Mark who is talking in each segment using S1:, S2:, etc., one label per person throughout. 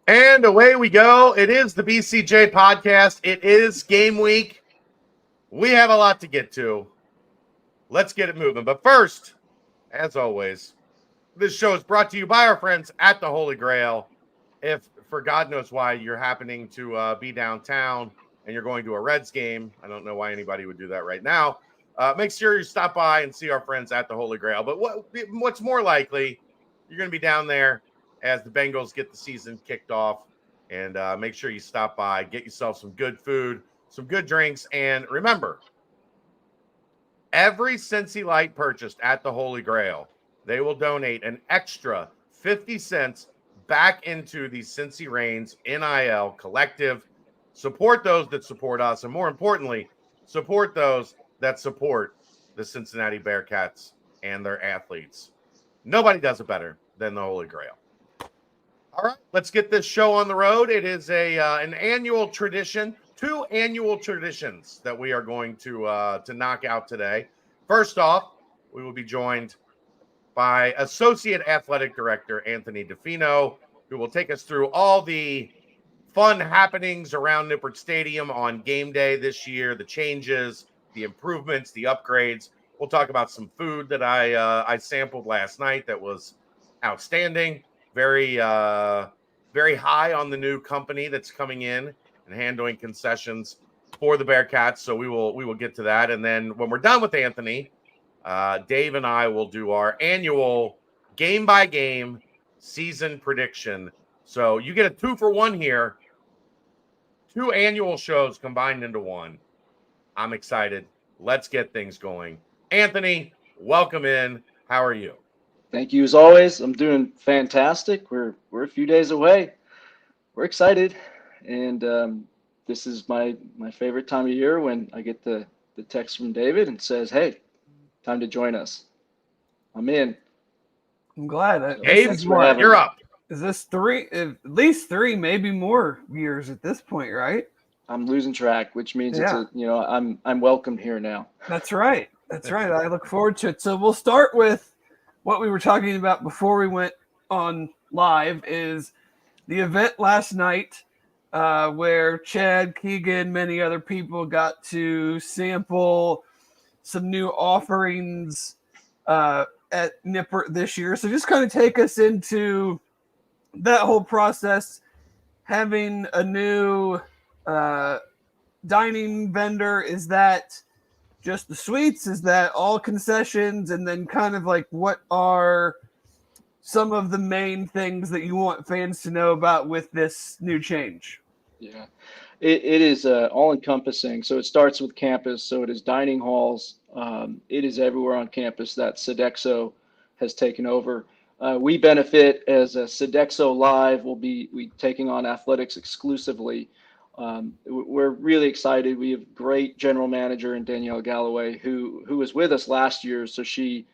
S1: And away we go. It is the BCJ podcast. It is game week. We have a lot to get to. Let's get it moving. But first, as always, this show is brought to you by our friends at the Holy Grail. If, for God knows why, you're happening to be downtown and you're going to a Reds game, I don't know why anybody would do that right now. Make sure you stop by and see our friends at the Holy Grail. But what's more likely, you're going to be down there as the Bengals get the season kicked off. And make sure you stop by, get yourself some good food, some good drinks. And remember, every Cincy Light purchased at the Holy Grail, they will donate an extra 50 cents back into the Cincy Reigns NIL collective. Support those that support us, and more importantly, support those that support the Cincinnati Bearcats and their athletes. Nobody does it better than the Holy Grail. All right, let's get this show on the road. It is an annual tradition, 2 annual traditions that we are going to knock out today. First off, we will be joined by Associate Athletic Director Anthony Fino, who will take us through all the fun happenings around Nippert Stadium on game day this year, the changes, the improvements, the upgrades. We'll talk about some food that I sampled last night that was outstanding. Very high on the new company that's coming in and handling concessions for the Bearcats. So we will get to that. And then when we're done with Anthony, Dave and I will do our annual game by game season prediction. So you get a 2-for-1 here. 2 annual shows combined into one. I'm excited. Let's get things going. Anthony, welcome in. How are you?
S2: Thank you as always. I'm doing fantastic. We're a few days away. We're excited, and this is my favorite time of year when I get the text from David and says, "Hey, time to join us." I'm in.
S3: I'm glad.
S1: Dave, you're up.
S3: Is this 3? At least 3, maybe more years at this point, right?
S2: I'm losing track, which means I'm welcomed here now.
S3: That's right. I look forward to it. So we'll start with what we were talking about before we went on live is the event last night where Chad, Keegan, many other people got to sample some new offerings at Nippert this year. So just kind of take us into that whole process, having a new dining vendor. Is that just the suites? Is that all concessions? And then kind of like what are some of the main things that you want fans to know about with this new change?
S2: Yeah, it is all encompassing. So it starts with campus. So it is dining halls. It is everywhere on campus that Sodexo has taken over. We benefit as a Sodexo Live. We'll be taking on athletics exclusively. We're really excited. We have great general manager in Danielle Galloway, who was with us last year. So she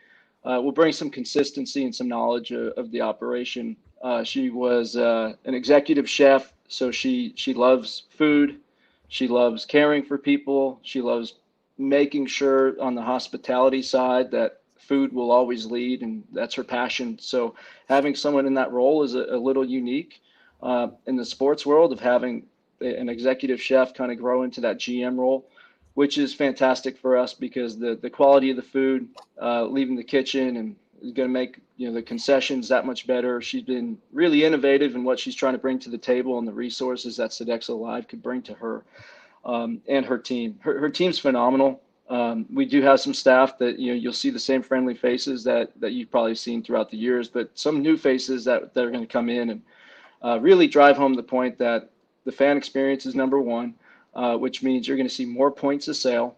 S2: will bring some consistency and some knowledge of the operation. She was an executive chef, so she loves food. She loves caring for people. She loves making sure on the hospitality side that food will always lead, and that's her passion. So having someone in that role is a little unique in the sports world, of having an executive chef kind of grow into that GM role, which is fantastic for us because the quality of the food leaving the kitchen and is going to make the concessions that much better. She's been really innovative in what she's trying to bring to the table and the resources that Sodexo Live could bring to her and her team. Her team's phenomenal. We do have some staff that you'll see the same friendly faces that you've probably seen throughout the years, but some new faces that are going to come in and really drive home the point that the fan experience is number one, which means you're going to see more points of sale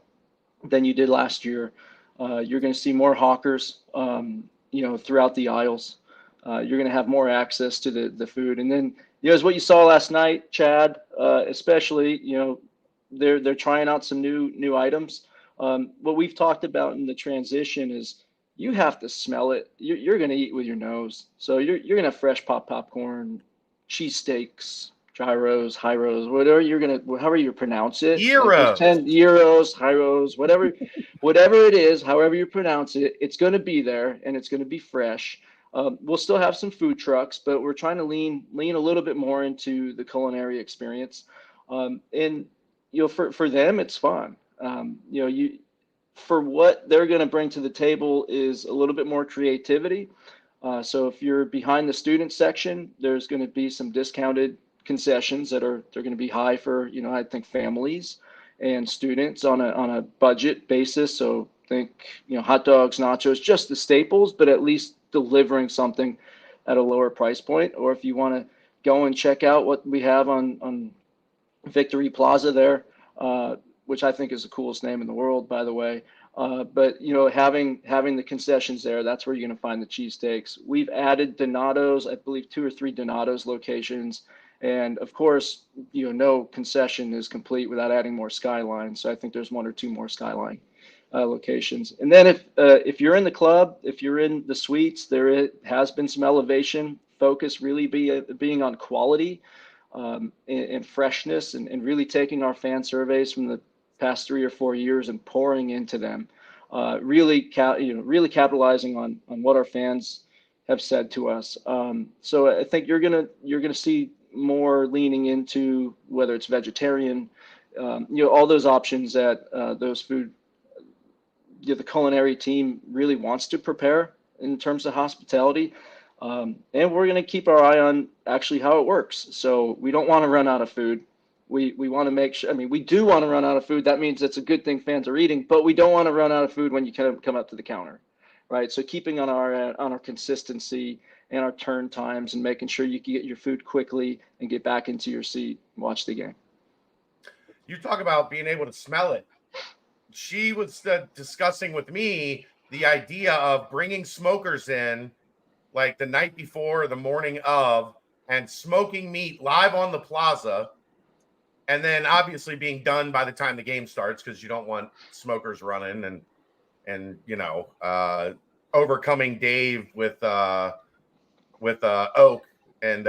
S2: than you did last year. You're going to see more hawkers, throughout the aisles. You're going to have more access to the food. And then, as what you saw last night, Chad, especially, they're trying out some new items. What we've talked about in the transition is you have to smell it. You're going to eat with your nose. So you're going to have fresh popcorn, cheesesteaks, gyros, hyros, however you pronounce it.
S1: Gyros.
S2: 10 gyros, hyros, whatever it is, however you pronounce it, it's going to be there and it's going to be fresh. We'll still have some food trucks, but we're trying to lean a little bit more into the culinary experience. And for them, it's fun. For what they're going to bring to the table is a little bit more creativity. So if you're behind the student section, there's going to be some discounted concessions they're going to be high for, I think families and students on a budget basis. So think, hot dogs, nachos, just the staples, but at least delivering something at a lower price point. Or if you want to go and check out what we have on Victory Plaza there, which I think is the coolest name in the world, by the way. But having the concessions there, that's where you're going to find the cheesesteaks. We've added Donato's, I believe 2 or 3 Donato's locations, and of course, no concession is complete without adding more Skyline. So I think there's 1 or 2 more Skyline locations. And then if you're in the club, if you're in the suites, there has been some elevation. Focus really being on quality and freshness, and really taking our fan surveys from the past 3 or 4 years and pouring into them, really capitalizing on what our fans have said to us. So I think you're gonna see more leaning into whether it's vegetarian, all those options that those food, the culinary team really wants to prepare in terms of hospitality. And we're going to keep our eye on actually how it works. So we don't want to run out of food. We want to make sure, we do want to run out of food. That means it's a good thing fans are eating, but we don't want to run out of food when you kind of come up to the counter, right? So keeping on our consistency and our turn times, and making sure you can get your food quickly and get back into your seat and watch the game.
S1: You talk about being able to smell it. She was discussing with me the idea of bringing smokers in like the night before or the morning of, and smoking meat live on the plaza, and then obviously being done by the time the game starts, because you don't want smokers running and overcoming Dave with Oak and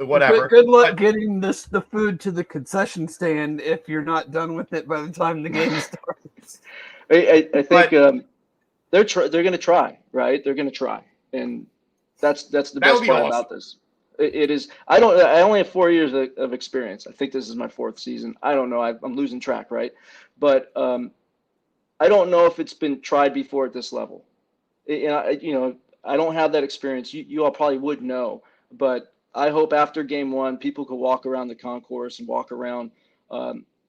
S1: whatever.
S3: Good luck getting the food to the concession stand if you're not done with it by the time the game starts.
S2: I think they're going to try, right? They're going to try, and that's the best part about this. It is. I only have 4 years of experience. I think this is my 4th season. I don't know. I'm losing track, right? But I don't know if it's been tried before at this level. I don't have that experience. You all probably would know, but I hope after game 1, people could walk around the concourse and walk around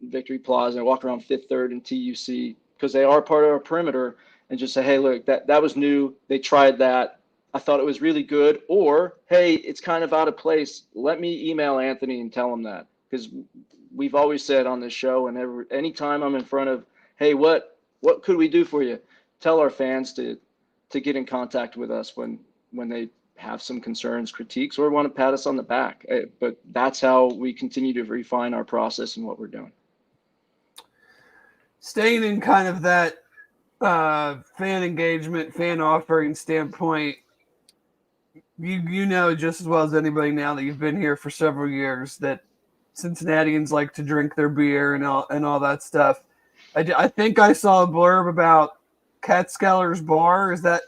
S2: Victory Plaza and walk around Fifth Third and TUC, because they are part of our perimeter, and just say, hey, look, that was new. They tried that. I thought it was really good. Or, hey, it's kind of out of place. Let me email Anthony and tell him that, because we've always said on this show, and anytime I'm in front of, hey, what could we do for you? Tell our fans to get in contact with us when they have some concerns, critiques, or want to pat us on the back. But that's how we continue to refine our process and what we're doing.
S3: Staying in kind of that fan engagement, fan offering standpoint, you know just as well as anybody now that you've been here for several years that Cincinnatians like to drink their beer and all that stuff. I think I saw a blurb about Katskeller's Bar. Is that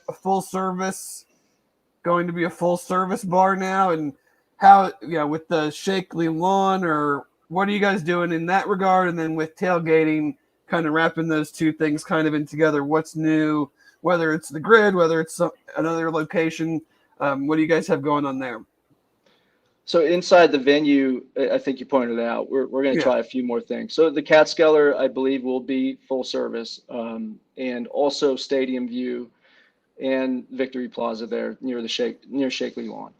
S3: going to be a full service bar now? And how, with the Shakely lawn, or what are you guys doing in that regard? And then with tailgating, kind of wrapping those two things kind of in together, what's new, whether it's the grid, whether it's another location, what do you guys have going on there?
S2: So inside the venue, I think you pointed out, we're going to try a few more things. So the Katskeller, I believe, will be full service, and also Stadium View and Victory Plaza there near Shakely Lawn.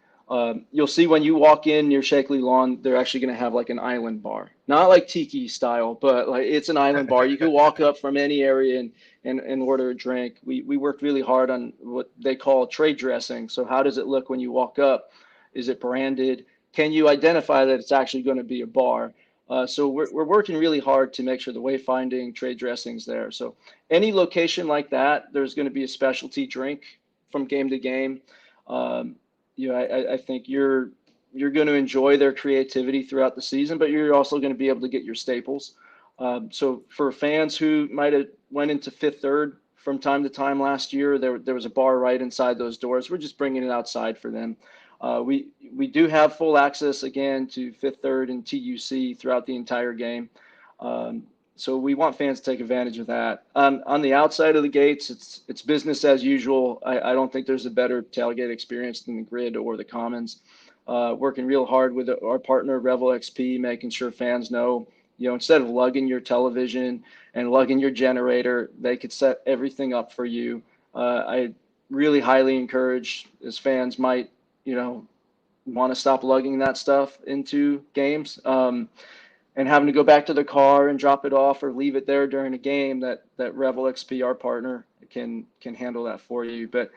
S2: You'll see when you walk in near Shakely Lawn, they're actually going to have like an island bar, not like tiki style, but like it's an island bar. You can walk up from any area and order a drink. We worked really hard on what they call trade dressing. So how does it look when you walk up? Is it branded? Can you identify that it's actually going to be a bar? So we're working really hard to make sure the wayfinding, trade dressing's there. So any location like that, there's going to be a specialty drink from game to game. I think you're going to enjoy their creativity throughout the season, but you're also going to be able to get your staples. So for fans who might have went into Fifth Third from time to time last year. There was a bar right inside those doors. We're just bringing it outside for them. We do have full access again to Fifth Third and TUC throughout the entire game. So we want fans to take advantage of that. On the outside of the gates, it's business as usual. I don't think there's a better tailgate experience than the grid or the commons. Working real hard with our partner Revel XP, making sure fans know, instead of lugging your television and lugging your generator, they could set everything up for you. I really highly encourage, as fans might, want to stop lugging that stuff into games. And having to go back to the car and drop it off or leave it there during a game, that Revel XP, our partner, can handle that for you. But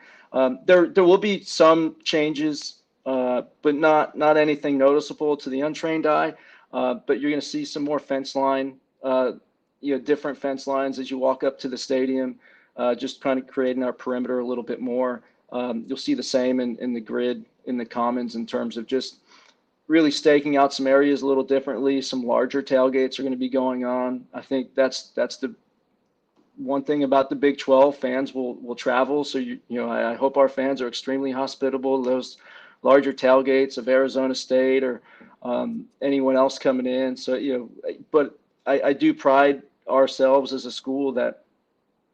S2: there will be some changes, but not anything noticeable to the untrained eye. But you're going to see some more fence line, different fence lines as you walk up to the stadium, just kind of creating our perimeter a little bit more. You'll see the same in the grid, in the commons, in terms of just really staking out some areas a little differently. Some larger tailgates are going to be going on. I think that's the one thing about the Big 12. Fans will travel. So, I hope our fans are extremely hospitable to those larger tailgates of Arizona State or anyone else coming in. So, but I do pride ourselves as a school that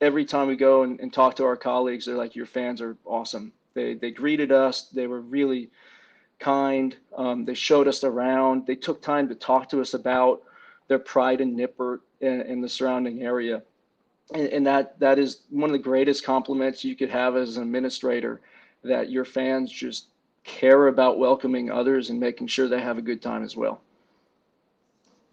S2: every time we go and talk to our colleagues, they're like, your fans are awesome. They greeted us. They were really kind. They showed us around. They took time to talk to us about their pride in Nippert and the surrounding area. And that is one of the greatest compliments you could have as an administrator, that your fans just care about welcoming others and making sure they have a good time as well.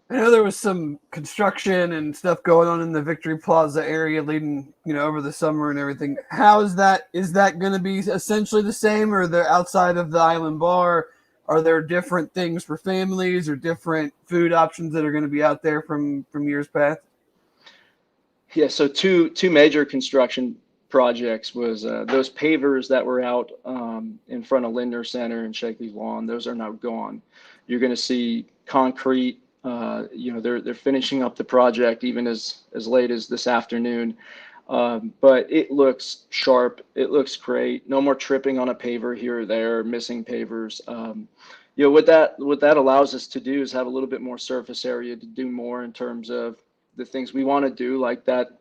S3: I know there was some construction and stuff going on in the Victory Plaza area leading, over the summer and everything. How is that? Is that going to be essentially the same, or they're outside of the Island Bar? Are there different things for families or different food options that are going to be out there from years past?
S2: Yeah, so two major construction projects was those pavers that were out in front of Lindner Center and Shakely Lawn. Those are now gone. You're going to see concrete. They're finishing up the project even as late as this afternoon. But it looks sharp. It looks great. No more tripping on a paver here or there, missing pavers. What that allows us to do is have a little bit more surface area to do more in terms of the things we want to do, like that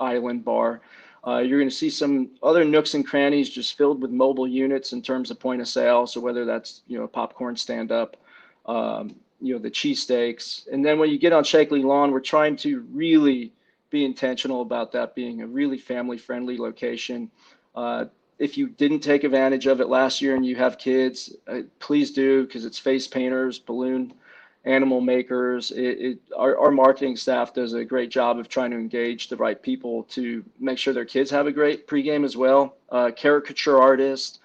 S2: island bar. You're going to see some other nooks and crannies just filled with mobile units in terms of point of sale. So whether that's, popcorn stand up, the cheesesteaks. And then when you get on Shakely Lawn, we're trying to really be intentional about that being a really family-friendly location. If you didn't take advantage of it last year and you have kids, please do, because it's face painters, balloon animal makers. Our marketing staff does a great job of trying to engage the right people to make sure their kids have a great pregame as well. Caricature artists,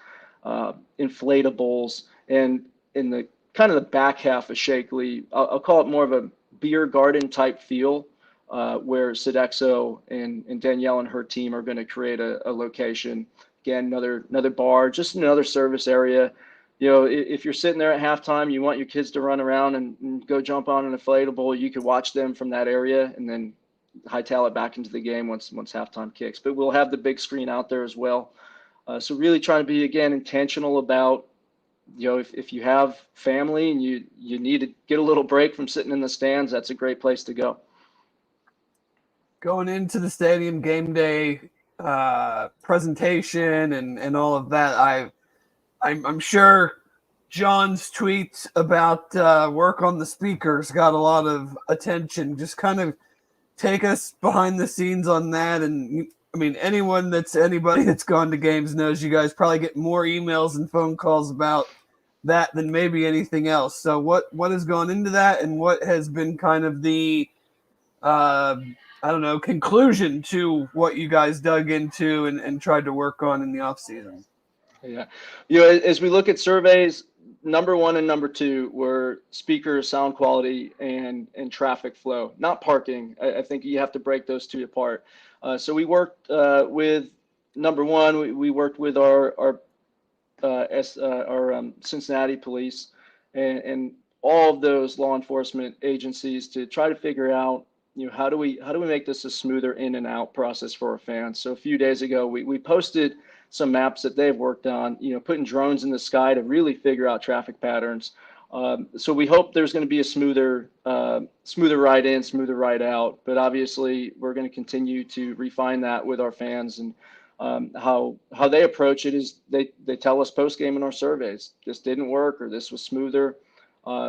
S2: inflatables, and in the kind of the back half of Shakely, I'll call it more of a beer garden type feel, where Sodexo and Danielle and her team are going to create a location. Again, another bar, just another service area. If you're sitting there at halftime, you want your kids to run around and go jump on an inflatable, you could watch them from that area and then hightail it back into the game once halftime kicks. But we'll have the big screen out there as well. So really trying to be, again, intentional about, if you have family and you need to get a little break from sitting in the stands, that's a great place to go.
S3: Going into the stadium game day presentation and all of that, I'm sure John's tweets about work on the speakers got a lot of attention. Just kind of take us behind the scenes on that. And I mean, anybody that's gone to games knows you guys probably get more emails and phone calls about that than maybe anything else. So what has gone into that, and what has been kind of the conclusion to what you guys dug into and tried to work on in the off season?
S2: Yeah. As we look at surveys, number one and number two were speaker sound quality and traffic flow, not parking. I think you have to break those two apart. So we worked with number one. We worked with our Cincinnati police and all of those law enforcement agencies to try to figure out how do we make this a smoother in and out process for our fans? So a few days ago, we posted some maps that they've worked on, putting drones in the sky to really figure out traffic patterns. So we hope there's going to be a smoother ride in, smoother ride out. But obviously, we're going to continue to refine that with our fans, and how they approach it is they tell us post game in our surveys, this didn't work or this was smoother,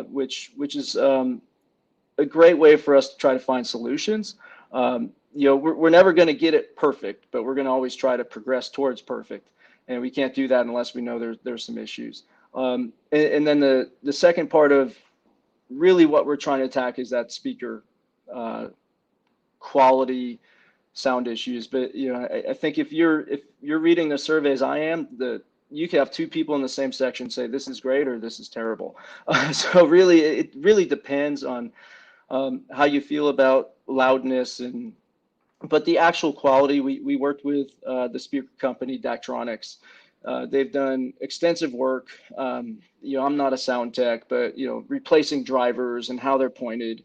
S2: which is a great way for us to try to find solutions. We're never going to get it perfect, but we're going to always try to progress towards perfect. And we can't do that unless we know there's some issues. And then the second part of really what we're trying to attack is that speaker quality, sound issues. But I think if you're reading the surveys I am, you can have two people in the same section say this is great or this is terrible. So really, it really depends on how you feel about loudness, but the actual quality. We worked with the speaker company Daktronics. They've done extensive work. I'm not a sound tech, but replacing drivers and how they're pointed.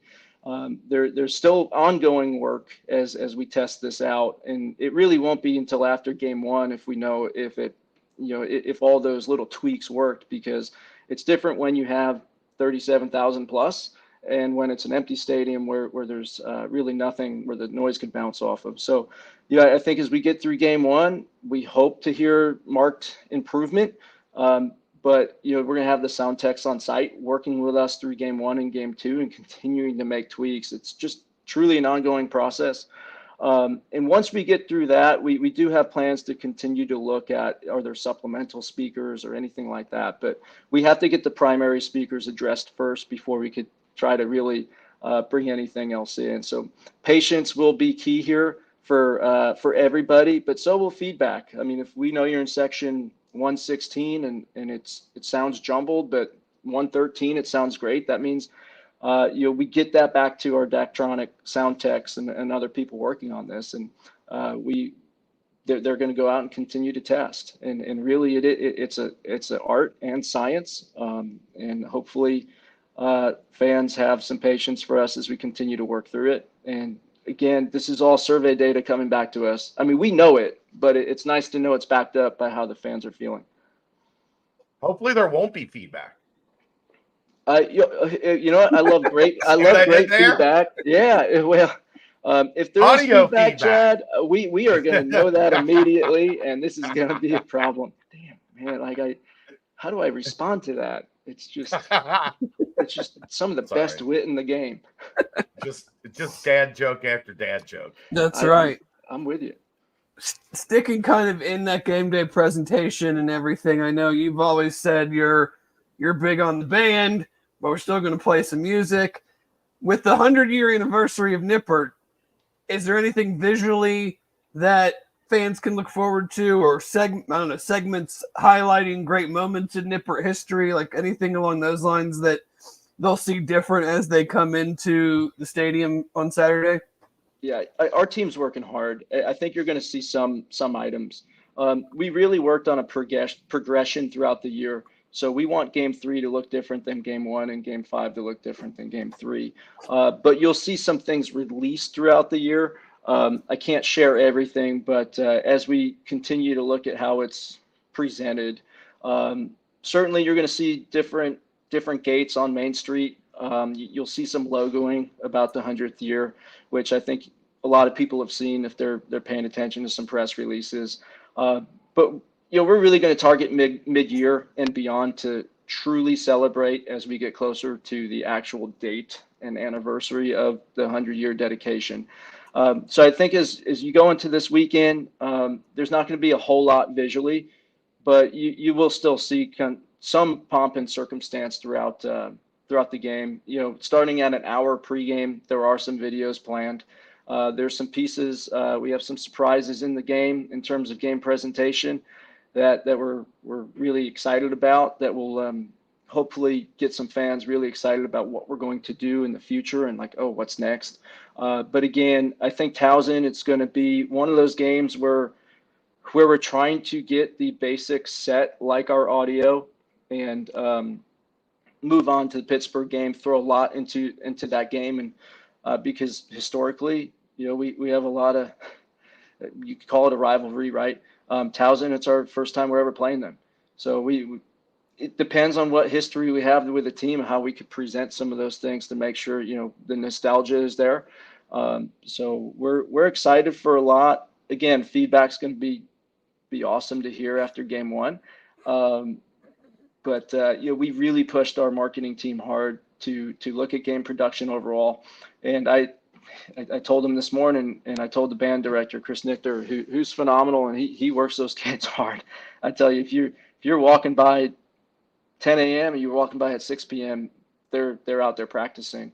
S2: There's still ongoing work as we test this out, and it really won't be until after game one if we know if all those little tweaks worked, because it's different when you have 37,000 plus and when it's an empty stadium where there's really nothing where the noise can bounce off of. So I think as we get through game one, we hope to hear marked improvement. But we're going to have the sound techs on site working with us through game one and game two and continuing to make tweaks. It's just truly an ongoing process. And once we get through that, we do have plans to continue to look at, are there supplemental speakers or anything like that? But we have to get the primary speakers addressed first before we could try to really bring anything else in. So patience will be key here for everybody, but so will feedback. I mean, if we know you're in section 116 and it sounds jumbled, but 113 it sounds great, that means we get that back to our Daktronic sound techs and other people working on this, and they're going to go out and continue to test. And really it's an art and science, and hopefully fans have some patience for us as we continue to work through it. And again, this is all survey data coming back to us. I mean, we know it, but it's nice to know it's backed up by how the fans are feeling.
S1: Hopefully there won't be feedback.
S2: You know what? I love great feedback. Yeah. Well, if there is feedback, Chad, we are going to know that immediately, and this is going to be a problem. Damn, man, how do I respond to that? It's just some of the best wit in the game.
S1: Just dad joke after dad joke.
S3: That's right.
S2: I'm with you.
S3: Sticking kind of in that game day presentation and everything, I know you've always said you're big on the band, but we're still going to play some music. With the 100-year anniversary of Nippert, is there anything visually that fans can look forward to, or segments highlighting great moments in Nippert history, like anything along those lines that they'll see different as they come into the stadium on Saturday?
S2: Yeah, our team's working hard. I think you're going to see some items. We really worked on a progression throughout the year. So we want game 3 to look different than game 1 and game 5 to look different than game 3. But you'll see some things released throughout the year. I can't share everything, but as we continue to look at how it's presented, certainly you're going to see different gates on Main Street. You'll see some logoing about the 100th year, which I think a lot of people have seen if they're paying attention to some press releases. But we're really going to target mid-year and beyond to truly celebrate as we get closer to the actual date and anniversary of the 100-year dedication. So I think as you go into this weekend, there's not going to be a whole lot visually, but you will still see some pomp and circumstance throughout the game. Starting at an hour pregame, there are some videos planned. There's some pieces. We have some surprises in the game in terms of game presentation that we're really excited about, that will hopefully get some fans really excited about what we're going to do in the future and like, oh, what's next? But again, I think Towson, it's going to be one of those games where we're trying to get the basics set, like our audio, and move on to the Pittsburgh game, throw a lot into that game. And because historically, we have a lot of, you could call it a rivalry, right? Towson, it's our first time we're ever playing them. So it depends on what history we have with the team, how we could present some of those things to make sure, the nostalgia is there. So we're excited for a lot. Again, feedback's going to be awesome to hear after game one. But we really pushed our marketing team hard to look at game production overall. And I told him this morning, and I told the band director, Chris Nichter, who's phenomenal, and he works those kids hard. I tell you, if you're walking by 10 a.m. and you're walking by at 6 p.m., they're out there practicing.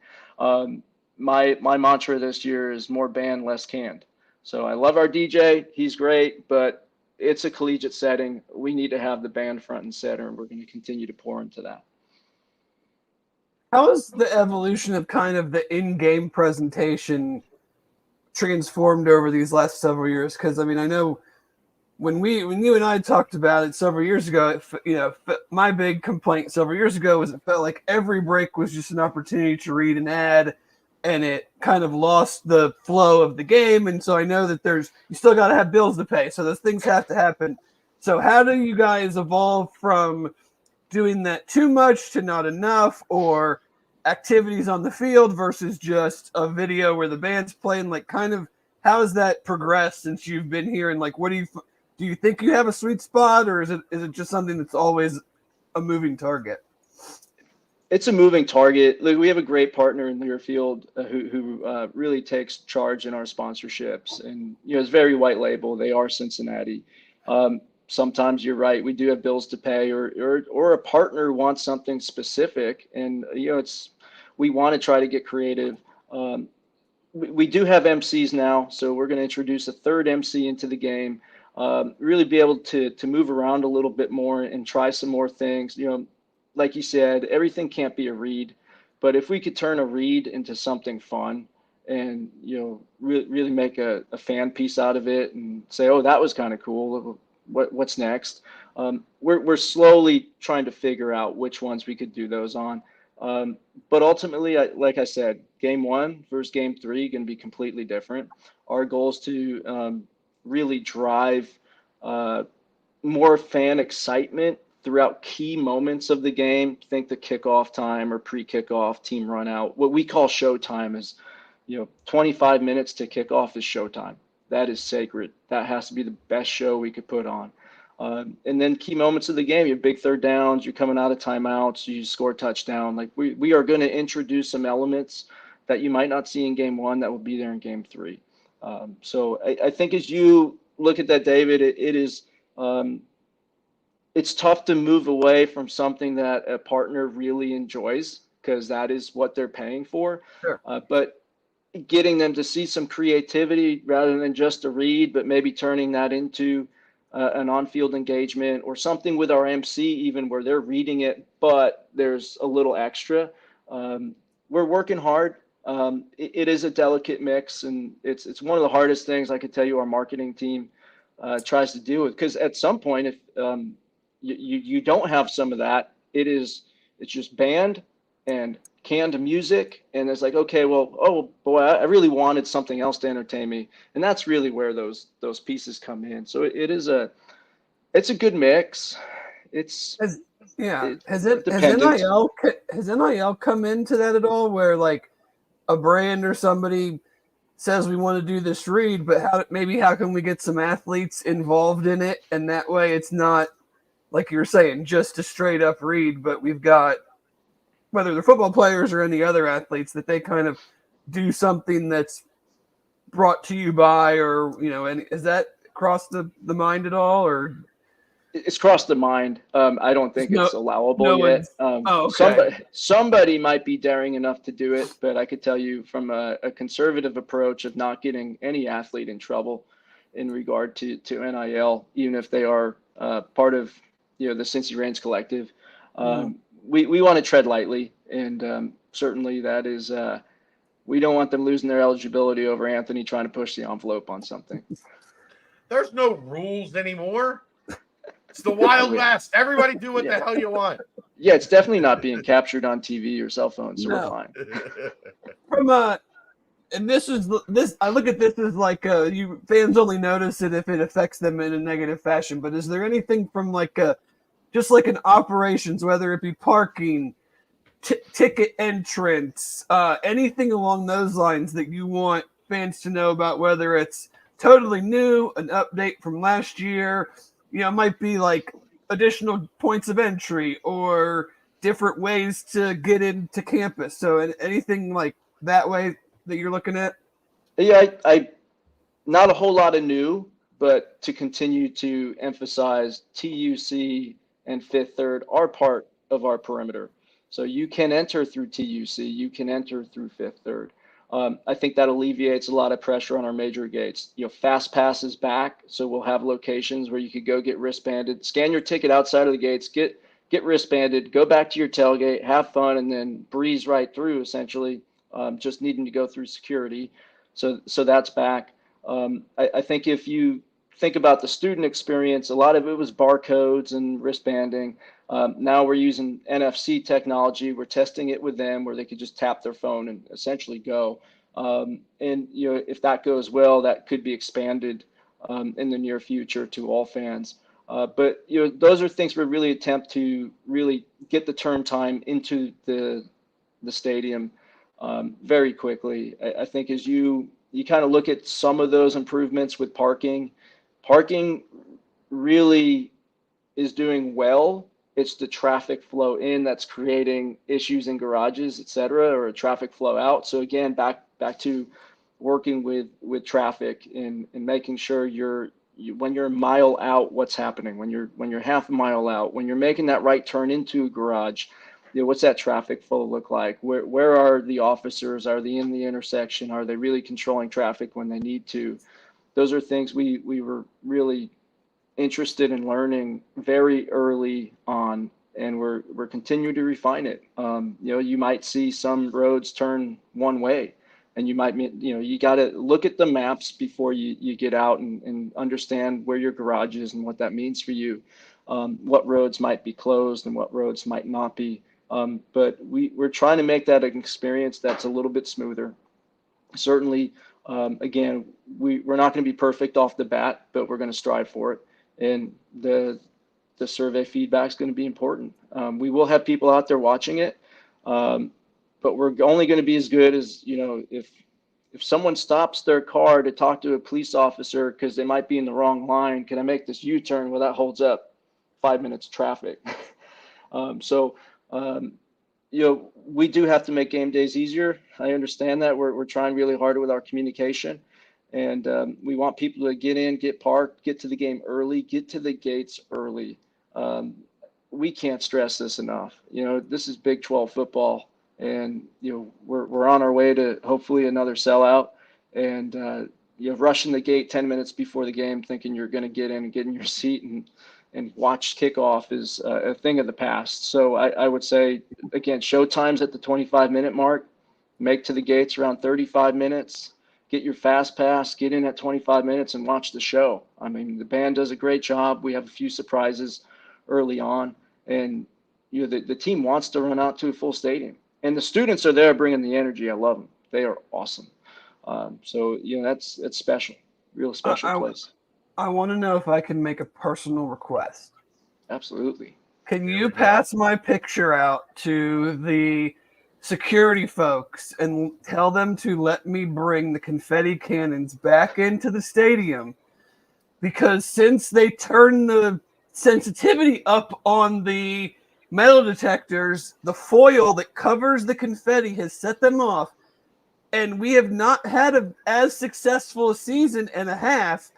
S2: My mantra this year is more band, less canned. So I love our DJ. He's great, but it's a collegiate setting. We need to have the band front and center, and we're going to continue to pour into that.
S3: How has the evolution of kind of the in-game presentation transformed over these last several years? Because, I mean, I know when you and I talked about it several years ago, my big complaint several years ago was it felt like every break was just an opportunity to read an ad, and it kind of lost the flow of the game. And so I know that you still got to have bills to pay. So those things have to happen. So how do you guys evolve from doing that too much to not enough, or activities on the field versus just a video where the band's playing? Like, kind of, how has that progressed since you've been here? And like, do you think you have a sweet spot, or is it just something that's always a moving target?
S2: It's a moving target. Look, we have a great partner in Learfield who really takes charge in our sponsorships, and it's very white label. They are Cincinnati. Sometimes you're right. We do have bills to pay, or a partner wants something specific, and we want to try to get creative. We do have MCs now, so we're going to introduce a third MC into the game. Really be able to move around a little bit more and try some more things. Like you said, everything can't be a read, but if we could turn a read into something fun and really make a fan piece out of it and say, oh, that was kind of cool. What's next? We're slowly trying to figure out which ones we could do those on. But ultimately, like I said, game one versus game three going to be completely different. Our goal is to really drive more fan excitement throughout key moments of the game. Think the kickoff time or pre-kickoff, team run out. What we call showtime is, 25 minutes to kickoff is showtime. That is sacred. That has to be the best show we could put on. And then key moments of the game, your big third downs, you're coming out of timeouts, you score a touchdown. Like we are going to introduce some elements that you might not see in game one that will be there in game three. So I think as you look at that, David, it is it's tough to move away from something that a partner really enjoys, because that is what they're paying for.
S3: Sure.
S2: But getting them to see some creativity rather than just a read, but maybe turning that into an on-field engagement or something with our MC, even where they're reading it, but there's a little extra. We're working hard. It is a delicate mix, and it's one of the hardest things I could tell you our marketing team tries to deal with, because at some point, if you don't have some of that, it's just band and canned music, and it's like, okay, well, oh boy, I really wanted something else to entertain me, and that's really where those pieces come in. So it's a good mix. Has
S3: NIL come into that at all, where like a brand or somebody says we want to do this read, but how can we get some athletes involved in it, and that way it's not, like you were saying, just a straight up read, but we've got, whether they're football players or any other athletes, that they kind of do something that's brought to you by, or, and is that crossed the mind at all, or?
S2: It's crossed the mind. I don't think it's allowable yet.
S3: Okay.
S2: Somebody might be daring enough to do it, but I could tell you from a conservative approach of not getting any athlete in trouble in regard to NIL, even if they are part of the Cincy Reigns collective. We want to tread lightly, and certainly that is we don't want them losing their eligibility over Anthony trying to push the envelope on something.
S1: There's no rules anymore. It's the Wild West. Everybody do what the hell you want.
S2: Yeah, it's definitely not being captured on TV or cell phone, so we're fine.
S3: And this is this. I look at this as like you fans only notice it if it affects them in a negative fashion. But is there anything from like just like an operations, whether it be parking, ticket entrance, anything along those lines that you want fans to know about, whether it's totally new, an update from last year, it might be like additional points of entry or different ways to get into campus. So anything like that way that you're looking at?
S2: Yeah, I not a whole lot of new, but to continue to emphasize TUC and Fifth Third are part of our perimeter. So you can enter through TUC, you can enter through Fifth Third. I think that alleviates a lot of pressure on our major gates. Fast pass is back, so we'll have locations where you could go get wristbanded, scan your ticket outside of the gates, get wristbanded, go back to your tailgate, have fun, and then breeze right through. Essentially, just needing to go through security. So that's back. I think if you think about the student experience, a lot of it was barcodes and wristbanding. Now we're using NFC technology. We're testing it with them where they could just tap their phone and essentially go. And if that goes well, that could be expanded in the near future to all fans. But those are things we really attempt to really get the turn time into the stadium very quickly. I think as you kind of look at some of those improvements with parking really is doing well. It's the traffic flow in that's creating issues in garages, et cetera, or a traffic flow out. So again, back to working with traffic and making sure when you're a mile out, what's happening, when you're half a mile out, when you're making that right turn into a garage, what's that traffic flow look like? Where are the officers? Are they in the intersection? Are they really controlling traffic when they need to? Those are things we were really interested in learning very early on, and we're continuing to refine it. You might see some roads turn one way, and you might, you got to look at the maps before you get out and understand where your garage is and what that means for you. What roads might be closed and what roads might not be. But we're trying to make that an experience that's a little bit smoother. Certainly, again, we're not going to be perfect off the bat, but we're going to strive for it. And the survey feedback is going to be important. We will have people out there watching it, but we're only going to be as good as, if someone stops their car to talk to a police officer because they might be in the wrong line, can I make this U-turn? Well, that holds up 5 minutes of traffic. We do have to make game days easier. I understand that. We're trying really hard with our communication, and we want people to get in, get parked, get to the game early, get to the gates early. We can't stress this enough. This is Big 12 football, and we're on our way to hopefully another sellout. And rushing the gate 10 minutes before the game, thinking you're going to get in and get in your seat and watch kickoff is a thing of the past. So I would say, again, show times at the 25-minute mark, make to the gates around 35 minutes, get your fast pass, get in at 25 minutes and watch the show. I mean, the band does a great job. We have a few surprises early on, and the team wants to run out to a full stadium. And the students are there bringing the energy. I love them. They are awesome. So that's special, real special place.
S3: I want to know if I can make a personal request.
S2: Absolutely.
S3: Can you pass my picture out to the security folks and tell them to let me bring the confetti cannons back into the stadium? Because since they turned the sensitivity up on the metal detectors, the foil that covers the confetti has set them off. And we have not had as successful a season and a half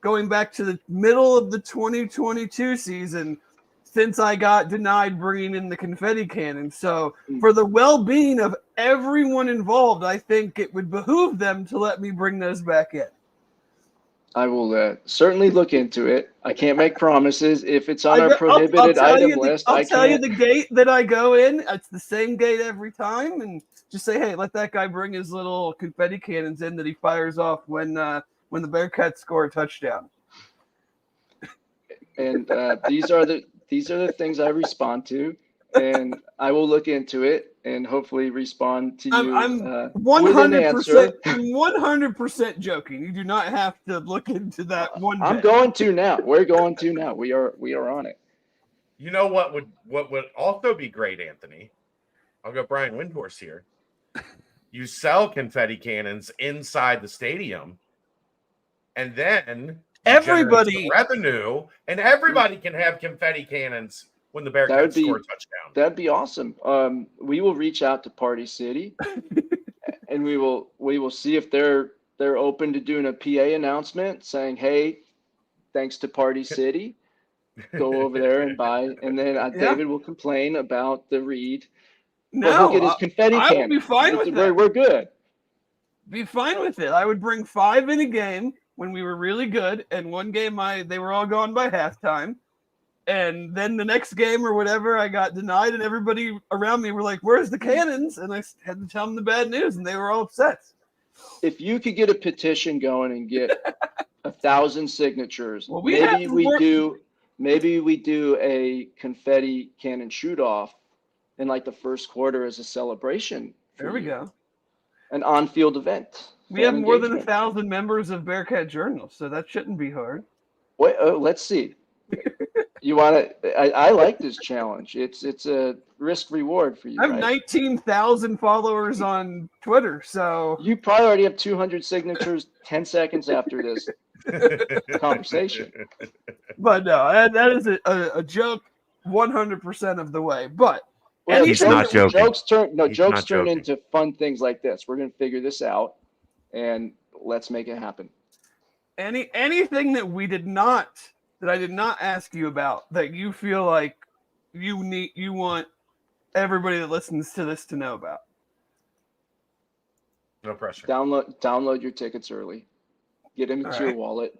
S3: going back to the middle of the 2022 season since I got denied bringing in the confetti cannon. So for the well-being of everyone involved, I think it would behoove them to let me bring those back in.
S2: I will certainly look into it. I can't make promises. If it's on our prohibited item list,
S3: I'll tell you the gate that I go in. It's the same gate every time. And just say, hey, let that guy bring his little confetti cannons in that he fires off when the Bearcats score a touchdown.
S2: And these are the things I respond to. and I will look into it and hopefully respond to you
S3: I'm
S2: with an answer.
S3: 100% joking. You do not have to look into that one
S2: I'm
S3: bit.
S2: going to now. We're going to now. We are on it.
S1: You know what would also be great, Anthony? I'll go Brian Windhorse here. You sell confetti cannons inside the stadium, and then
S3: Everybody
S1: revenue, and everybody can have confetti cannons when the Bearcats score a touchdown.
S2: That'd be awesome. We will reach out to Party City, and we will see if they're open to doing a PA announcement saying, "Hey, thanks to Party City, go over there and buy." And then David will complain about the read.
S3: No,
S2: but he'll get his confetti
S3: I
S2: cannon.
S3: would be fine with that.
S2: We're good.
S3: Be fine with it. I would bring 5 in a game when we were really good, and one game they were all gone by halftime. And then the next game or whatever, I got denied, and everybody around me were like, "Where's the cannons?" And I had to tell them the bad news, and they were all upset.
S2: If you could get a petition going and get 1,000 signatures,
S3: well,
S2: maybe we do a confetti cannon shoot off in like the first quarter as a celebration.
S3: There we go.
S2: An on-field event.
S3: We have more than 1,000 members of Bearcat Journal, so that shouldn't be hard.
S2: Wait, let's see. You want to? I like this challenge. It's a risk reward for you.
S3: I have 19,000 followers on Twitter, so
S2: you probably already have 200 signatures 10 seconds after this conversation.
S3: But no, that is a joke 100% of the way. But
S1: he's not joking.
S2: Jokes turn into fun things like this. We're gonna figure this out, and let's make it happen.
S3: Anything that I did not ask you about that you feel like you want everybody that listens to this to know about?
S1: No pressure.
S2: Download your tickets early. Get them into your wallet.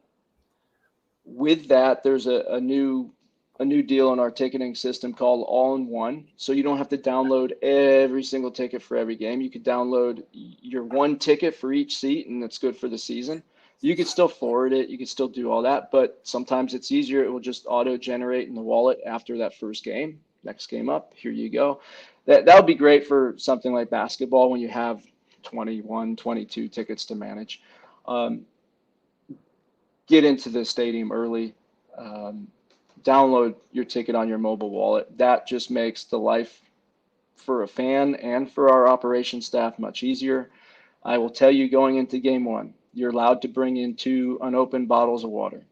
S2: With that, there's a new deal in our ticketing system called All-in-One. So you don't have to download every single ticket for every game. You could download your one ticket for each seat, and that's good for the season. You could still forward it. You could still do all that, but sometimes it's easier. It will just auto-generate in the wallet after that first game. Next game up, here you go. That would be great for something like basketball when you have 21, 22 tickets to manage. Get into the stadium early. Download your ticket on your mobile wallet. That just makes the life for a fan and for our operations staff much easier. I will tell you, going into game one, you're allowed to bring in 2 unopened bottles of water.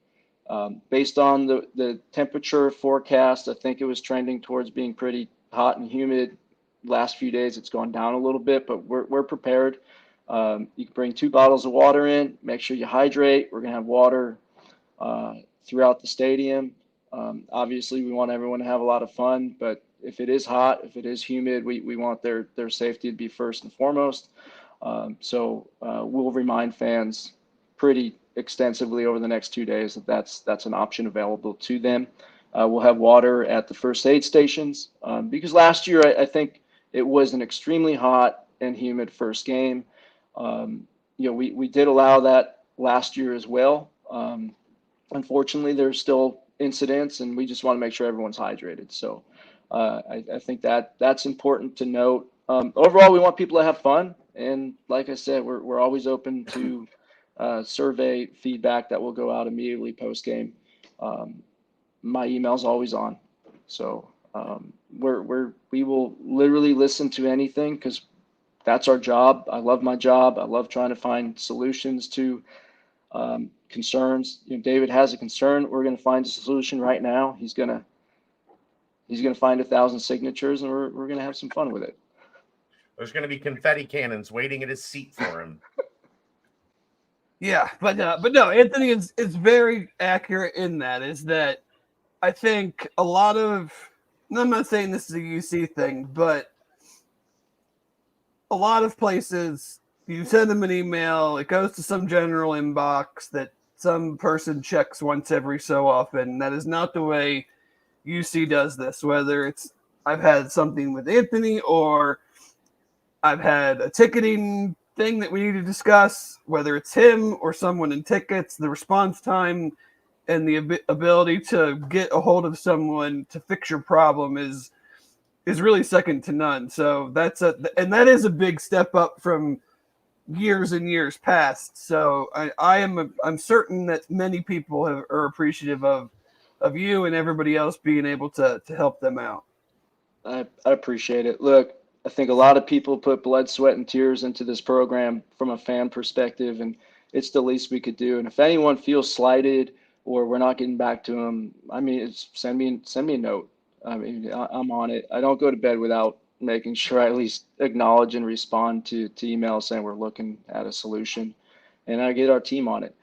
S2: Based on the temperature forecast, I think it was trending towards being pretty hot and humid. Last few days, it's gone down a little bit, but we're prepared. You can bring 2 bottles of water in. Make sure you hydrate. We're going to have water throughout the stadium. Obviously, we want everyone to have a lot of fun, but if it is hot, if it is humid, we want their safety to be first and foremost. So we'll remind fans pretty extensively over the next 2 days that's an option available to them. We'll have water at the first aid stations because last year I think it was an extremely hot and humid first game. We did allow that last year as well. Unfortunately, there's still incidents, and we just want to make sure everyone's hydrated. So I think that's important to note. Overall, we want people to have fun. And like I said, we're always open to survey feedback that will go out immediately post game. My email's always on, so we will literally listen to anything because that's our job. I love my job. I love trying to find solutions to concerns. David has a concern. We're going to find a solution right now. He's going to find 1,000 signatures, and we're going to have some fun with it.
S1: There's going to be confetti cannons waiting at his seat for him.
S3: Yeah, but no, Anthony is very accurate in that. Is that I think a lot of, and I'm not saying this is a UC thing, but a lot of places you send them an email, it goes to some general inbox that some person checks once every so often. That is not the way UC does this. Whether it's I've had something with Anthony or I've had a ticketing thing that we need to discuss, whether it's him or someone in tickets, the response time and the ability to get a hold of someone to fix your problem is is really second to none. So and that is a big step up from years and years past. So I'm certain that many people are appreciative of you and everybody else being able to help them out.
S2: I appreciate it. Look, I think a lot of people put blood, sweat, and tears into this program from a fan perspective, and it's the least we could do. And if anyone feels slighted or we're not getting back to them, I mean, send me a note. I mean, I'm on it. I don't go to bed without making sure I at least acknowledge and respond to emails saying we're looking at a solution, and I get our team on it.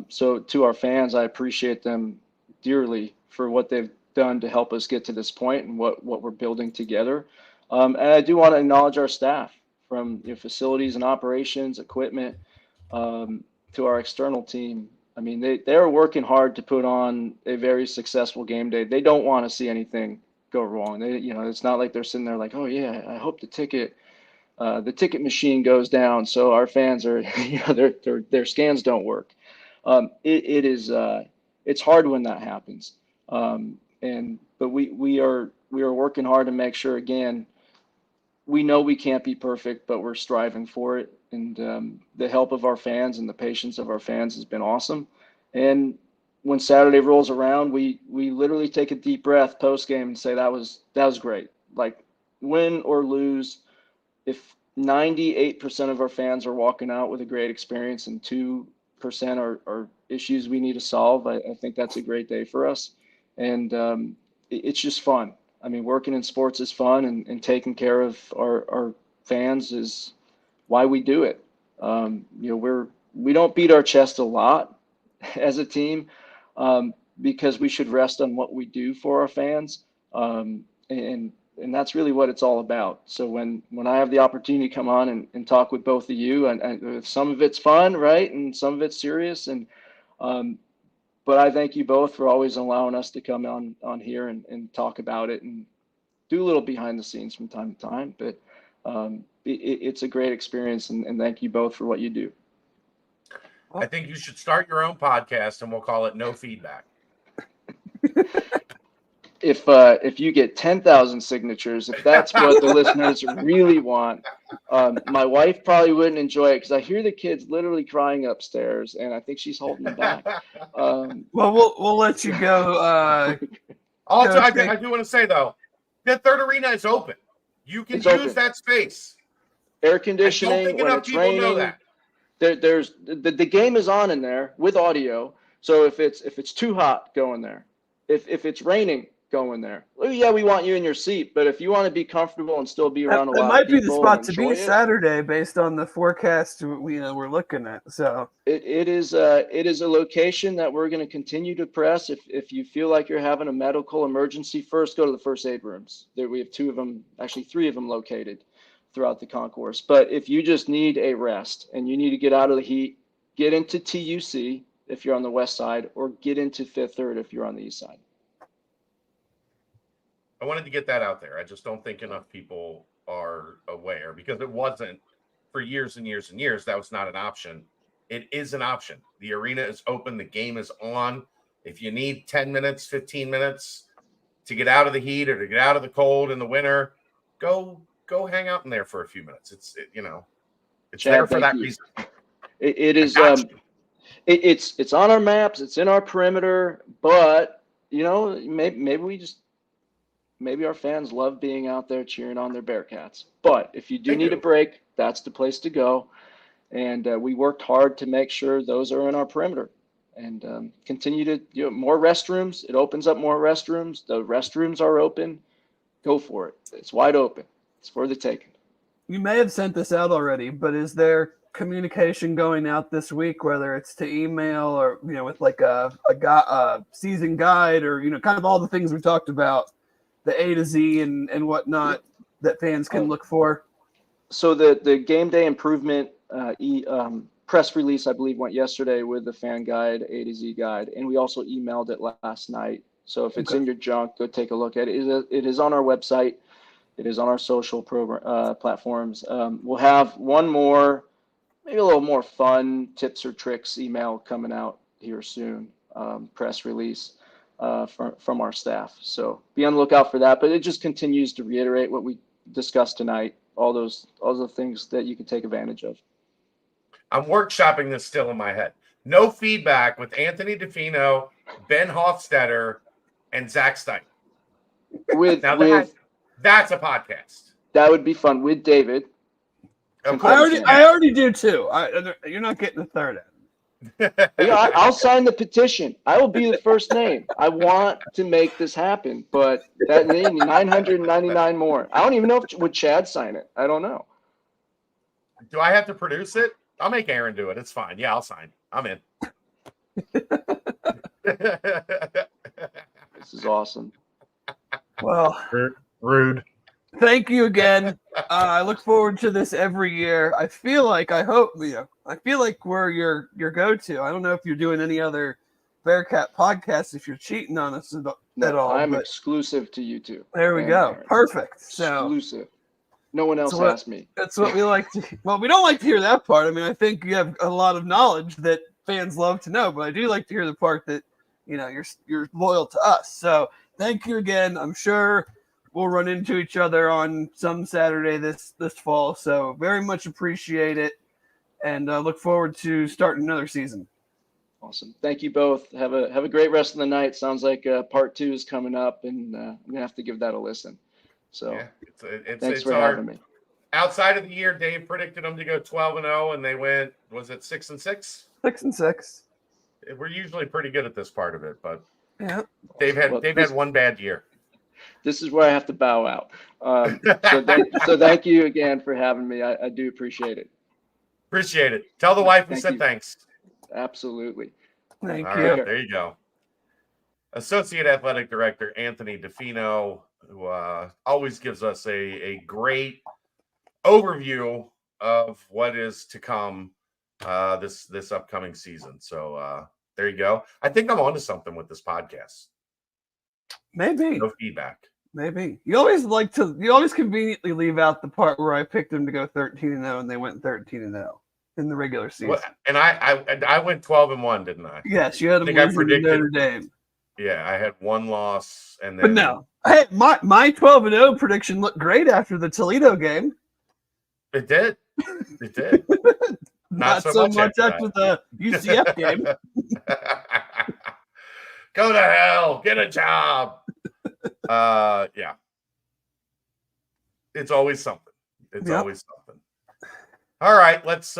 S2: So to our fans, I appreciate them dearly for what they've done to help us get to this point and what we're building together. And I do want to acknowledge our staff from facilities and operations, equipment, to our external team. I mean, they're working hard to put on a very successful game day. They don't want to see anything go wrong. It's not like they're sitting there like, oh yeah, I hope the ticket machine goes down, so our fans are, their scans don't work. It's hard when that happens. But we are working hard to make sure, again, we know we can't be perfect, but we're striving for it. And the help of our fans and the patience of our fans has been awesome. And when Saturday rolls around, we literally take a deep breath post game and say that was great. Like, win or lose, if 98% of our fans are walking out with a great experience and 2% are issues we need to solve, I think that's a great day for us. And it's just fun. I mean, working in sports is fun, and taking care of our fans is why we do it. We don't beat our chest a lot as a team, because we should rest on what we do for our fans. And that's really what it's all about. So when I have the opportunity to come on and talk with both of you, and some of it's fun, right, and some of it's serious, and but I thank you both for always allowing us to come on here and talk about it and do a little behind the scenes from time to time. But it's a great experience, and thank you both for what you do.
S1: I think you should start your own podcast, and we'll call it No Feedback.
S2: If you get 10,000 signatures, if that's what the listeners really want, my wife probably wouldn't enjoy it, because I hear the kids literally crying upstairs, and I think she's holding them back.
S3: Well, we'll let you go.
S1: Also, I do want to say, though, the third arena is open. You can use that space.
S2: Air conditioning.
S1: I don't think enough people know that.
S2: There's the game is on in there with audio. So if it's too hot, go in there. If it's raining, go in there. Well, yeah, we want you in your seat, but if you want to be comfortable and still be around a lot of people,
S3: it might be the spot to be Saturday based on the forecast we're looking at. So
S2: it is a location that we're going to continue to press. If you feel like you're having a medical emergency, first go to the first aid rooms. There we have 2 of them, actually 3 of them located throughout the concourse. But if you just need a rest and you need to get out of the heat, get into TUC if you're on the west side, or get into Fifth Third if you're on the east side.
S1: I wanted to get that out there. I just don't think enough people are aware, because it wasn't for years and years and years. That was not an option. It is an option. The arena is open. The game is on. If you need 10 minutes, 15 minutes to get out of the heat or to get out of the cold in the winter, go hang out in there for a few minutes. It's
S2: Chad,
S1: there for that reason.
S2: It is. It's on our maps. It's in our perimeter. But maybe our fans love being out there cheering on their Bearcats. But if you do need a break, that's the place to go. And we worked hard to make sure those are in our perimeter, and continue to more restrooms. It opens up more restrooms. The restrooms are open. Go for it. It's wide open. It's for the taking.
S3: You may have sent this out already, but is there communication going out this week, whether it's to email or with like a season guide, or kind of all the things we talked about, the A to Z and whatnot that fans can look for?
S2: So the game day improvement press release, I believe, went yesterday with the fan guide, A to Z guide, and we also emailed it last night. So if it's in your junk, go take a look at it. It is on our website. It is on our social platforms. We'll have one more, maybe a little more fun tips or tricks email coming out here soon, press release. from our staff. So be on the lookout for that. But it just continues to reiterate what we discussed tonight. All the things that you can take advantage of.
S1: I'm workshopping this still in my head. No feedback with Anthony DeFino, Ben Hofstetter, and Zach Stein. That's a podcast.
S2: That would be fun with David.
S3: I already do too. You're not getting the third end.
S2: I'll sign the petition. I will be the first name. I want to make this happen, but that name 999 more. I don't even know if would Chad sign it. I don't know.
S1: Do I have to produce it? I'll make Aaron do it. It's fine. Yeah, I'll sign. I'm in.
S2: This is awesome.
S3: Well,
S4: rude.
S3: Thank you again. I look forward to this every year. I feel like we're your go-to. I don't know if you're doing any other Bearcat podcasts, if you're cheating on us at all.
S2: I'm exclusive to you two.
S3: There we go.
S2: Aaron.
S3: Perfect. So
S2: exclusive. No one else asked me.
S3: That's what we like to. Well, we don't like to hear that part. I mean, I think you have a lot of knowledge that fans love to know, but I do like to hear the part that you're loyal to us. So thank you again. I'm sure we'll run into each other on some Saturday this fall. So very much appreciate it, and look forward to starting another season.
S2: Awesome. Thank you both. Have a great rest of the night. Sounds like part 2 is coming up, and I'm gonna have to give that a listen. So
S1: yeah,
S2: thanks for having me.
S1: Outside of the year, Dave predicted them to go 12-0, and they went. Was it 6-6?
S3: 6-6.
S1: We're usually pretty good at this part of it, but
S3: yeah,
S1: they've had one bad year.
S2: This is where I have to bow out. So thank you again for having me. I do appreciate it.
S1: Appreciate it. Tell the wife we said thanks.
S2: Absolutely.
S3: Thank
S1: All
S3: you.
S1: Right, there you go. Associate Athletic Director Anthony DeFino, who always gives us a great overview of what is to come this upcoming season. So there you go. I think I'm onto something with this podcast.
S3: Maybe.
S1: No feedback.
S3: Maybe. You always conveniently leave out the part where I picked them to go 13-0 and they went 13-0 in the regular season.
S1: Well, and I went 12-1, didn't I?
S3: Yes, you had them losing to Notre Dame.
S1: Yeah, I had one loss, and then.
S3: But no, hey, my 12-0 prediction looked great after the Toledo game.
S1: It did. It did.
S3: Not so much after the UCF game.
S1: Go to hell. Get a job. Yeah. It's always something. Always something. All right, let's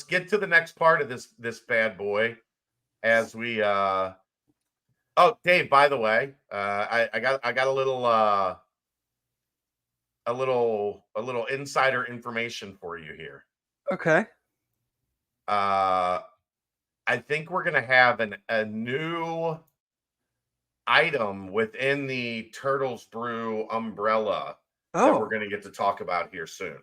S1: get to the next part of this bad boy as we oh, Dave, by the way, I got a little insider information for you here.
S3: Okay.
S1: I think we're gonna have a new item within the Turtles Brew umbrella that we're gonna get to talk about here soon.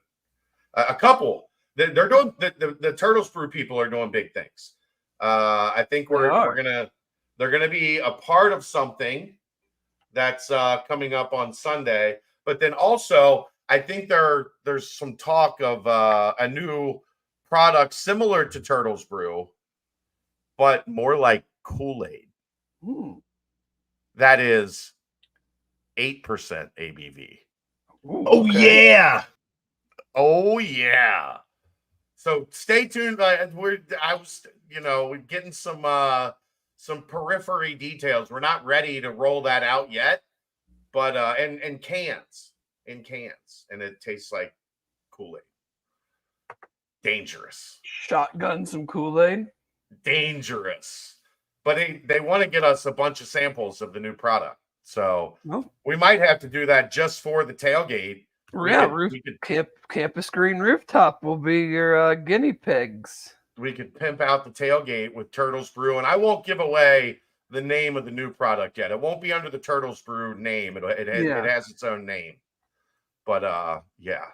S1: A couple. They're doing the Turtles Brew people are doing big things. I think they're gonna be a part of something that's coming up on Sunday. But then also, I think there's some talk of a new product similar to Turtles Brew, but more like Kool-Aid. That is 8% ABV.
S4: Ooh, okay. Yeah.
S1: Oh yeah. So stay tuned. We're getting some periphery details. We're not ready to roll that out yet, but in cans, and it tastes like Kool-Aid. Dangerous.
S3: Shotgun some Kool-Aid.
S1: Dangerous. But they want to get us a bunch of samples of the new product. So we might have to do that just for the tailgate.
S3: Yeah, Campus Green Rooftop will be your guinea pigs.
S1: We could pimp out the tailgate with Turtles Brew, and I won't give away the name of the new product yet. It won't be under the Turtles Brew name. It has its own name. But yeah,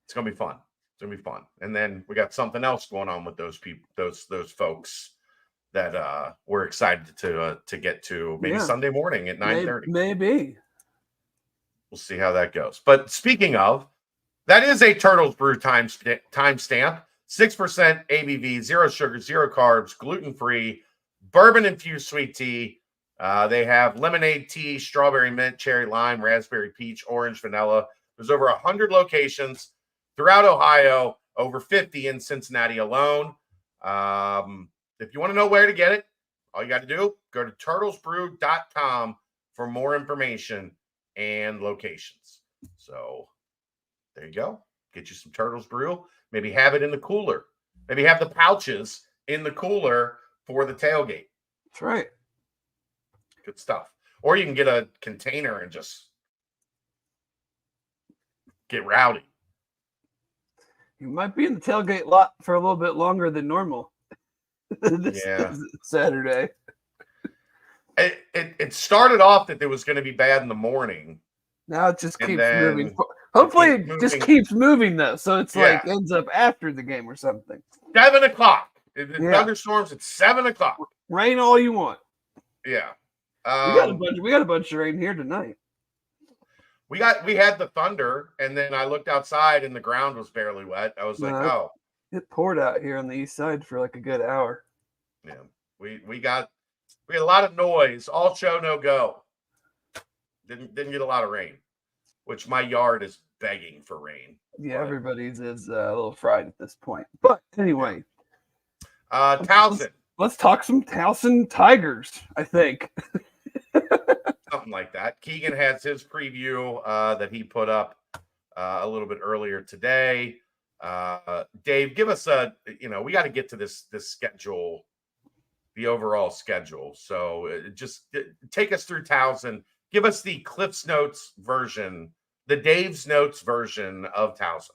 S1: it's gonna be fun. It's gonna be fun. And then we got something else going on with those people, those folks that we're excited to get to maybe Sunday morning at 9:30.
S3: Maybe.
S1: We'll see how that goes. But speaking of, that is a Turtles Brew timestamp. 6% ABV, 0 sugar, 0 carbs, gluten-free, bourbon-infused sweet tea. They have lemonade tea, strawberry mint, cherry lime, raspberry peach, orange vanilla. There's over 100 locations throughout Ohio, over 50 in Cincinnati alone. If you want to know where to get it, all you got to do, go to turtlesbrew.com for more information and locations. So there you go. Get you some Turtles Brew. Maybe have it in the cooler. Maybe have the pouches in the cooler for the tailgate.
S3: That's right.
S1: Good stuff. Or you can get a container and just get rowdy.
S3: You might be in the tailgate lot for a little bit longer than normal. this Saturday.
S1: It started off that it was going to be bad in the morning.
S3: Now it just keeps moving. Hopefully it just keeps moving though. So it's like ends up after the game or something.
S1: 7 o'clock. Thunderstorms at 7 o'clock.
S3: Rain all you want.
S1: Yeah.
S3: We got a bunch of rain here tonight.
S1: We had the thunder, and then I looked outside and the ground was barely wet. I was like, oh.
S3: It poured out here on the east side for like a good hour.
S1: Yeah. We had a lot of noise. All show, no go. Didn't get a lot of rain, which my yard is begging for rain.
S3: Yeah, everybody's is a little fried at this point. But anyway.
S1: Towson.
S3: Let's talk some Towson Tigers, I think.
S1: Something like that. Keegan has his preview that he put up a little bit earlier today. Dave, give us we got to get to this schedule, the overall schedule. So just take us through Towson. Give us the Cliff's Notes version, the Dave's Notes version of Towson.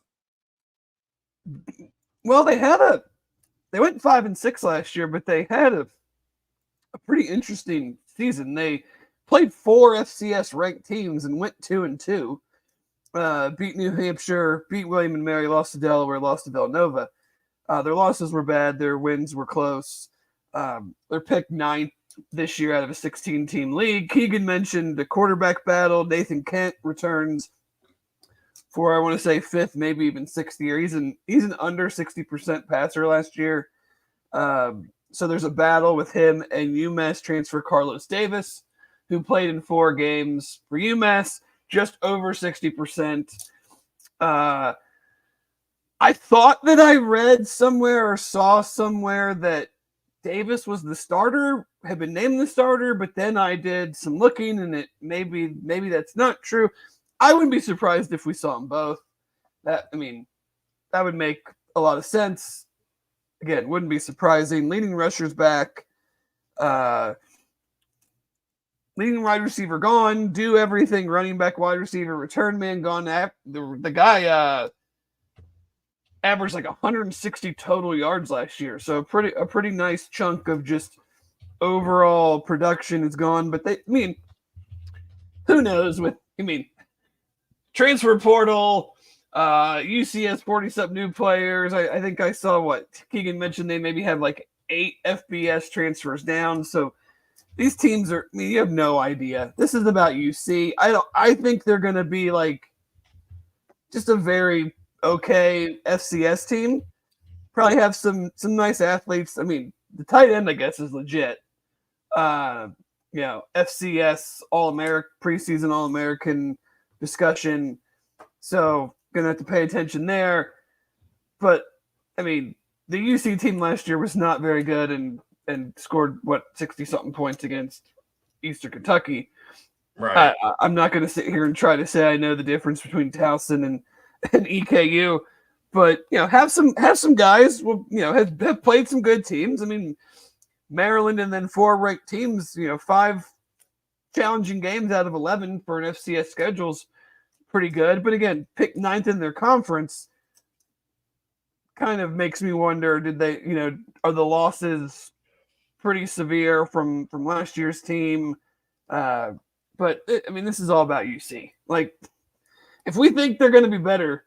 S3: Well, they went 5-6 last year, but they had a pretty interesting season. They played 4 FCS ranked teams and went 2-2. Beat New Hampshire, beat William and Mary, lost to Delaware, lost to Villanova. Their losses were bad. Their wins were close. They're picked 9th this year out of a 16-team league. Keegan mentioned the quarterback battle. Nathan Kent returns for, I want to say, 5th, maybe even 6th year. He's an under 60% passer last year. So there's a battle with him and UMass transfer Carlos Davis, who played in 4 games for UMass, just over 60%. I thought that I read somewhere or saw somewhere that Davis was the starter, had been named the starter, but then I did some looking and it maybe that's not true. I wouldn't be surprised if we saw them both. That would make a lot of sense. Again, wouldn't be surprising. Leading rushers back. Leading wide receiver gone. Do everything. Running back, wide receiver, return man gone. The guy averaged like 160 total yards last year. So a pretty nice chunk of just overall production is gone. But who knows transfer portal, UCS 40-something new players. I think I saw what Keegan mentioned. They maybe have like 8 FBS transfers down. So these teams are, you have no idea. This is about UC. I think they're going to be like just a very okay FCS team. Probably have some nice athletes. The tight end, I guess, is legit. FCS All-American, preseason All-American discussion. So gonna have to pay attention there. But the UC team last year was not very good and scored 60-something points against Eastern Kentucky.
S1: Right.
S3: I'm not gonna sit here and try to say I know the difference between Towson and EKU, but have some guys have played some good teams. Maryland and then 4 ranked teams. 5 challenging games out of 11 for an FCS schedule's pretty good. But again, picked 9th in their conference kind of makes me wonder, did they, are the losses pretty severe from last year's team? But this is all about UC. Like, if we think they're going to be better,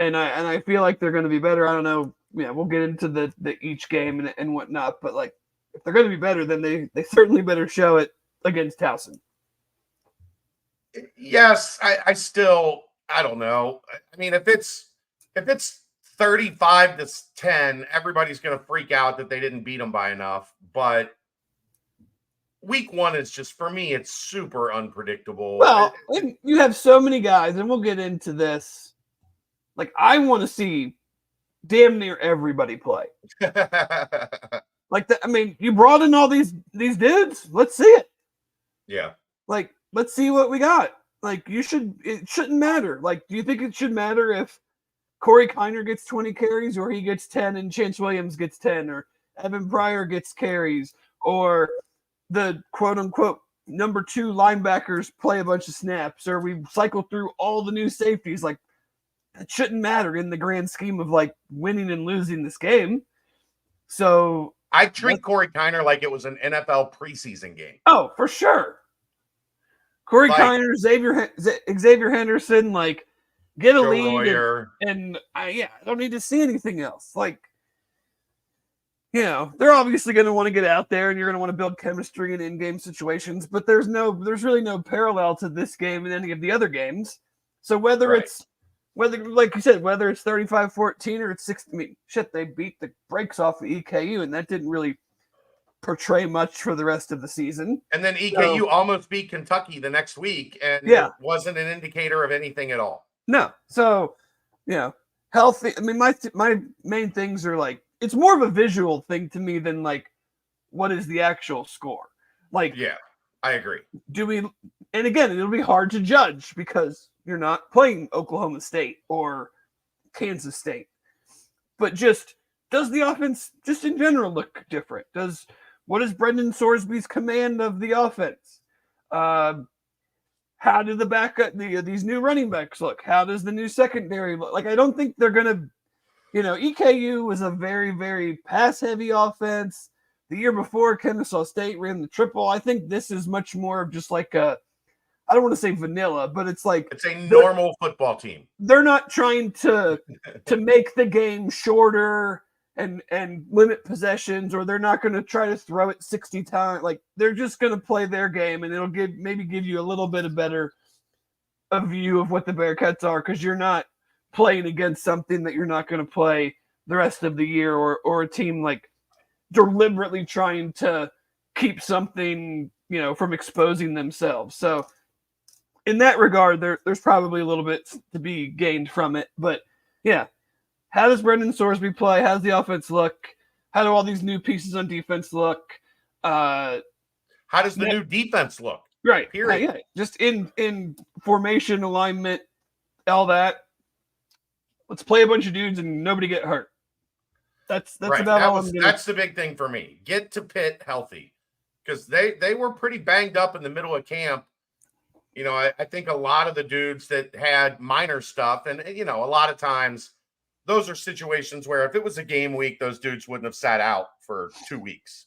S3: and I feel like they're going to be better, I don't know. We'll get into the each game and whatnot. But like, if they're going to be better, then they certainly better show it against Towson.
S1: Yes, I don't know. If it's 35-10, everybody's going to freak out that they didn't beat them by enough. But week one is just, for me, it's super unpredictable.
S3: Well, you have so many guys, and we'll get into this. Like, I want to see damn near everybody play. Like, you brought in all these dudes. Let's see it.
S1: Yeah.
S3: Like, let's see what we got. Like, it shouldn't matter. Like, do you think it should matter if Corey Kiner gets 20 carries or he gets 10 and Chance Williams gets 10 or Evan Pryor gets carries or the quote-unquote number 2 linebackers play a bunch of snaps or we cycle through all the new safeties? Like, that shouldn't matter in the grand scheme of, like, winning and losing this game. So
S1: I treat Corey Kiner like it was an NFL preseason game.
S3: Oh, for sure. Corey Kiner, Xavier Henderson, like, get a
S1: Joe
S3: lead,
S1: Royer.
S3: and I don't need to see anything else. Like, they're obviously going to want to get out there, and you're going to want to build chemistry in in-game situations. But there's really no parallel to this game in any of the other games. So whether like you said, whether it's 35-14 or it's 6, they beat the brakes off of EKU, and that didn't really portray much for the rest of the season.
S1: And then EKU almost beat Kentucky the next week, and it wasn't an indicator of anything at all.
S3: No. So, healthy. I mean, my main things are like, it's more of a visual thing to me than like, what is the actual score? Like,
S1: yeah, I agree.
S3: And again, it'll be hard to judge because you're not playing Oklahoma State or Kansas State. But does the offense just in general look different? What is Brendan Sorsby's command of the offense? How do the backup, these new running backs look? How does the new secondary look? Like, I don't think they're going to, EKU was a very, very pass-heavy offense. The year before, Kennesaw State ran the triple. I think this is much more of just like I don't want to say vanilla, but it's like
S1: it's a normal football team.
S3: They're not trying to make the game shorter and limit possessions, or they're not going to try to throw it 60 times. Like, they're just going to play their game, and it'll maybe give you a little bit of better a view of what the Bearcats are, because you're not playing against something that you're not going to play the rest of the year, or a team like deliberately trying to keep something, from exposing themselves. So in that regard, there's probably a little bit to be gained from it. But yeah, how does Brendan Sorsby play? How does the offense look? How do all these new pieces on defense look?
S1: How does the new defense look?
S3: Right.
S1: Period.
S3: Yeah. Just in formation, alignment, all that. Let's play a bunch of dudes and nobody get hurt. That's right. About all I'm doing.
S1: That's the big thing for me. Get to Pitt healthy, because they were pretty banged up in the middle of camp. I think a lot of the dudes that had minor stuff, and a lot of times those are situations where if it was a game week, those dudes wouldn't have sat out for 2 weeks.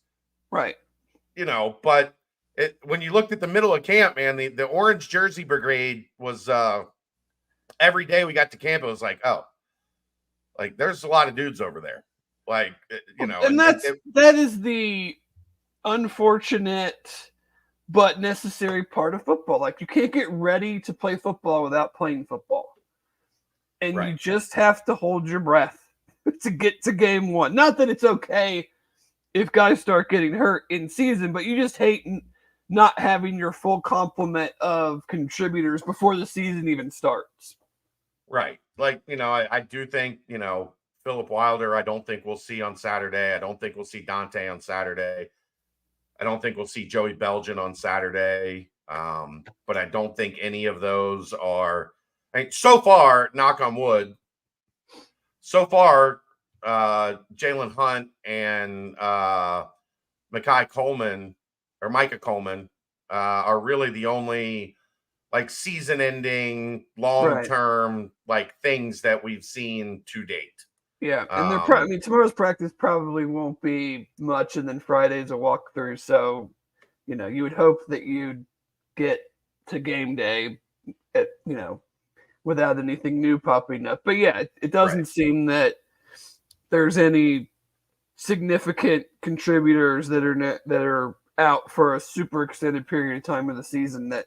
S3: Right.
S1: But when you looked at the middle of camp, man, the orange jersey brigade was every day we got to camp, it was like, oh, like there's a lot of dudes over there. Like,
S3: and that is the unfortunate but necessary part of football. Like, you can't get ready to play football without playing football. And you just have to hold your breath to get to game one. Not that it's okay if guys start getting hurt in season, but you just hate not having your full complement of contributors before the season even starts.
S1: Right. Like, I do think, Philip Wilder, I don't think we'll see on Saturday. I don't think we'll see Dante on Saturday. I don't think we'll see Joey Belgian on Saturday. But I don't think any of those are, so far, knock on wood, so far, Jalen Hunt and Micah Coleman are really the only like season-ending, long-term like things that we've seen to date.
S3: Yeah, and tomorrow's practice probably won't be much, and then Friday's a walkthrough. So, you would hope that you'd get to game day, without anything new popping up. But yeah, it doesn't seem that there's any significant contributors that are out for a super extended period of time of the season that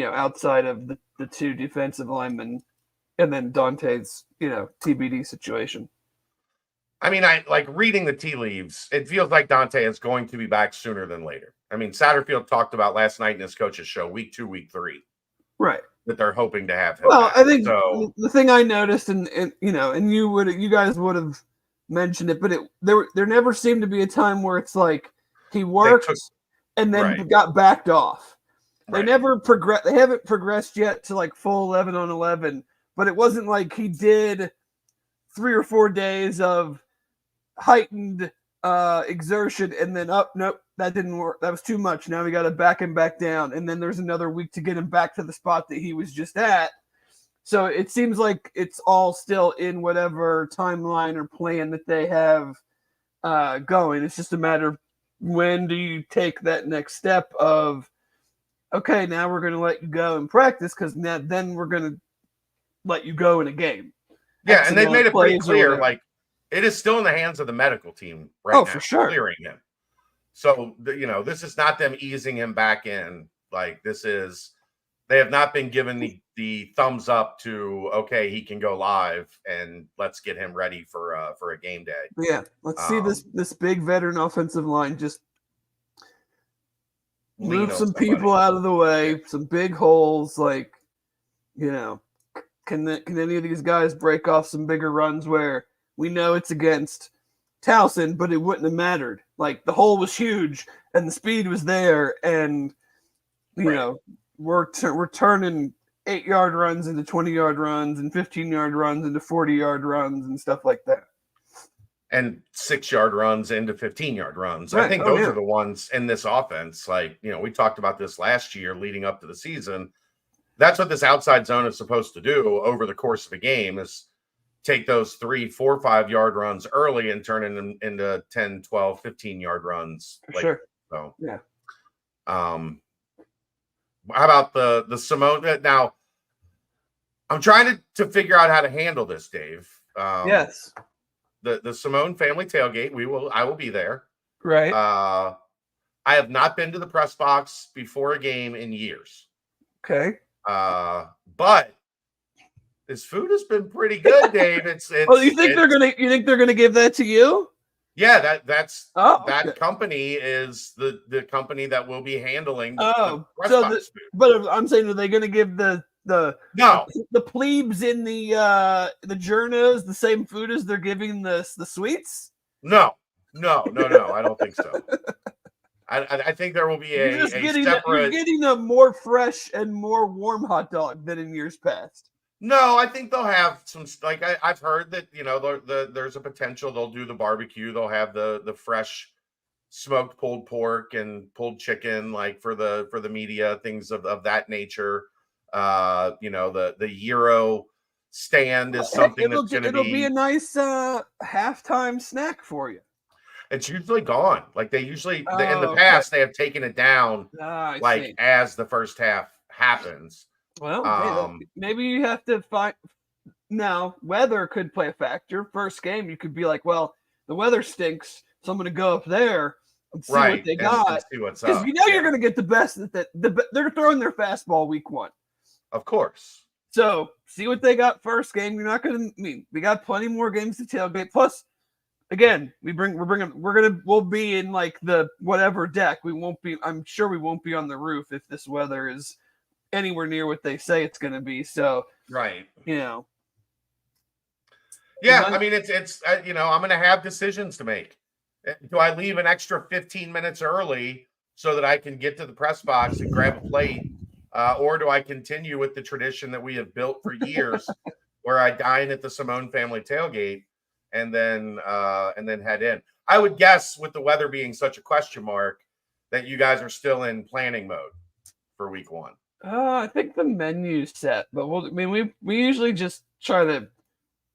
S3: outside of the two defensive linemen and then Dante's, TBD situation.
S1: I mean, I like reading the tea leaves. It feels like Dante is going to be back sooner than later. I mean, Satterfield talked about last night in his coach's show, week 2, week 3,
S3: right?
S1: that they're hoping to have him.
S3: Well,
S1: back.
S3: I think
S1: so.
S3: The thing I noticed, and you guys would have mentioned it, but there never seemed to be a time where it's like he worked and then got backed off. They never progress. They haven't progressed yet to like full 11 on 11, but it wasn't like he did 3 or 4 days of heightened exertion and then nope, that didn't work. That was too much. Now we got to back him back down, and then there's another week to get him back to the spot that he was just at. So it seems like it's all still in whatever timeline or plan that they have going. It's just a matter of when do you take that next step of, okay, now we're going to let you go in practice because then we're going to let you go in a game.
S1: Yeah, and they've made it pretty clear, like, it is still in the hands of the medical team right now.
S3: For sure.
S1: Clearing him. So, this is not them easing him back in. Like, they have not been given the thumbs up to, okay, he can go live and let's get him ready for a game day.
S3: Yeah, let's see this big veteran offensive line just move some people out of the way, some big holes. Like, can any of these guys break off some bigger runs where we know it's against Towson, but it wouldn't have mattered. Like, the hole was huge and the speed was there, and we're turning 8-yard runs into 20-yard runs and 15-yard runs into 40-yard runs and stuff like that.
S1: And 6-yard runs into 15-yard runs.
S3: Right.
S1: I think those are the ones in this offense. Like, we talked about this last year leading up to the season. That's what this outside zone is supposed to do over the course of a game, is take those 3, 4, 5-yard runs early and turn them into 10, 12, 15-yard runs.
S3: For sure.
S1: So,
S3: yeah.
S1: How about the Simone? Now, I'm trying to figure out how to handle this, Dave.
S3: Yes.
S1: The Simone family tailgate. I will be there.
S3: Right.
S1: I have not been to the press box before a game in years.
S3: Okay.
S1: But this food has been pretty good, Dave.
S3: You think they're gonna give that to you?
S1: Yeah, that's
S3: that
S1: company is the company that will be handling
S3: the press box food. But I'm saying, are they gonna give the plebes in the journos the same food as they're giving the sweets?
S1: No, I don't think so. I think there will be
S3: you're getting a more fresh and more warm hot dog than in years past.
S1: No, I think they'll have some, like I've heard that, there's a potential they'll do the barbecue. They'll have the fresh smoked pulled pork and pulled chicken, like for the media, things of that nature. The Euro stand is something it'll be
S3: a nice halftime snack for you.
S1: It's usually gone. Like they usually in the past they have taken it down as the first half happens.
S3: Well, maybe you have to find. Now, weather could play a factor. First game, you could be like, well, the weather stinks, so I'm going to go up there and see what they got.
S1: And see what's up.
S3: Because you're going to get the best. They're throwing their fastball week 1.
S1: Of course.
S3: So see what they got first game. You're not going to. We got plenty more games to tailgate. Plus, again, we'll be in like the whatever deck. We won't be. I'm sure we won't be on the roof if this weather is anywhere near what they say it's going to be. So,
S1: right.
S3: Yeah,
S1: I mean, it's I'm going to have decisions to make. Do I leave an extra 15 minutes early so that I can get to the press box and grab a plate? Or do I continue with the tradition that we have built for years where I dine at the Simone family tailgate and then head in? I would guess, with the weather being such a question mark, that you guys are still in planning mode for week 1.
S3: I think the menu's set, but we usually just try to.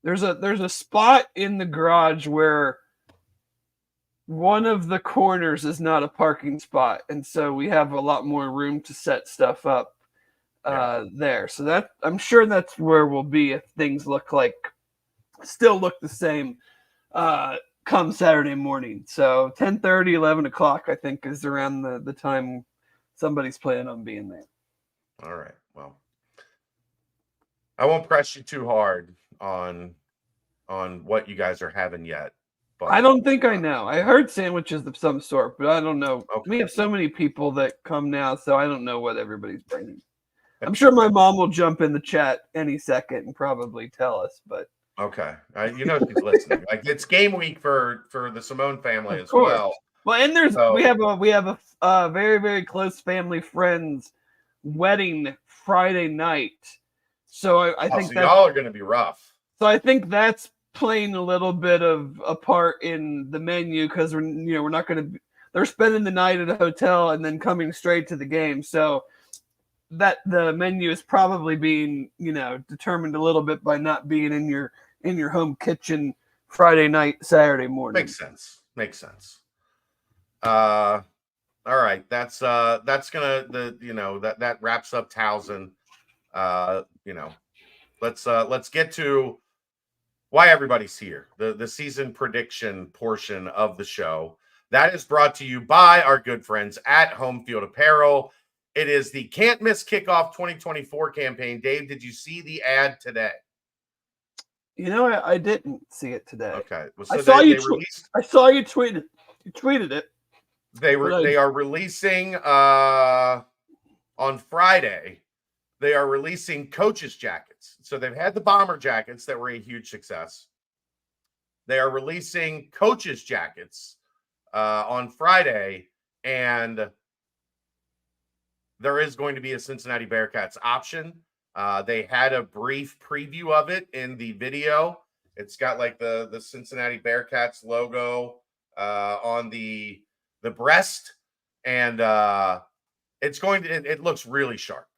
S3: There's a spot in the garage where one of the corners is not a parking spot, and so we have a lot more room to set stuff up there. So that I'm sure that's where we'll be if things still look the same come Saturday morning. So 10:30, 11 o'clock, I think, is around the time somebody's planning on being there.
S1: All right. Well, I won't press you too hard on what you guys are having yet. But
S3: I don't think I know. I heard sandwiches of some sort, but I don't know.
S1: Okay.
S3: We have so many people that come now, so I don't know what everybody's bringing. I'm sure my mom will jump in the chat any second and probably tell us, but
S1: okay, she's listening. Like it's game week for the Simone family as well.
S3: Well, and
S1: So-
S3: we have a very, very close family friend's wedding Friday night. So I think
S1: so y'all are going to be rough.
S3: So I think that's playing a little bit of a part in the menu because we're not going to. They're spending the night at a hotel and then coming straight to the game. So that the menu is probably being determined a little bit by not being in your home kitchen Friday night, Saturday morning.
S1: Makes sense. All right, that's gonna that wraps up Towson. Let's get to why everybody's here. The season prediction portion of the show that is brought to you by our good friends at Homefield Apparel. It is the Can't Miss Kickoff 2024 campaign. Dave, did you see the ad today?
S3: I didn't see it today.
S1: Okay, well,
S3: I saw you tweeted. You tweeted it.
S1: They are releasing on Friday. They are releasing coaches' jackets. So they've had the bomber jackets that were a huge success. They are releasing coaches' jackets on Friday, and there is going to be a Cincinnati Bearcats option. They had a brief preview of it in the video. It's got like the Cincinnati Bearcats logo on the breast, and it looks really sharp.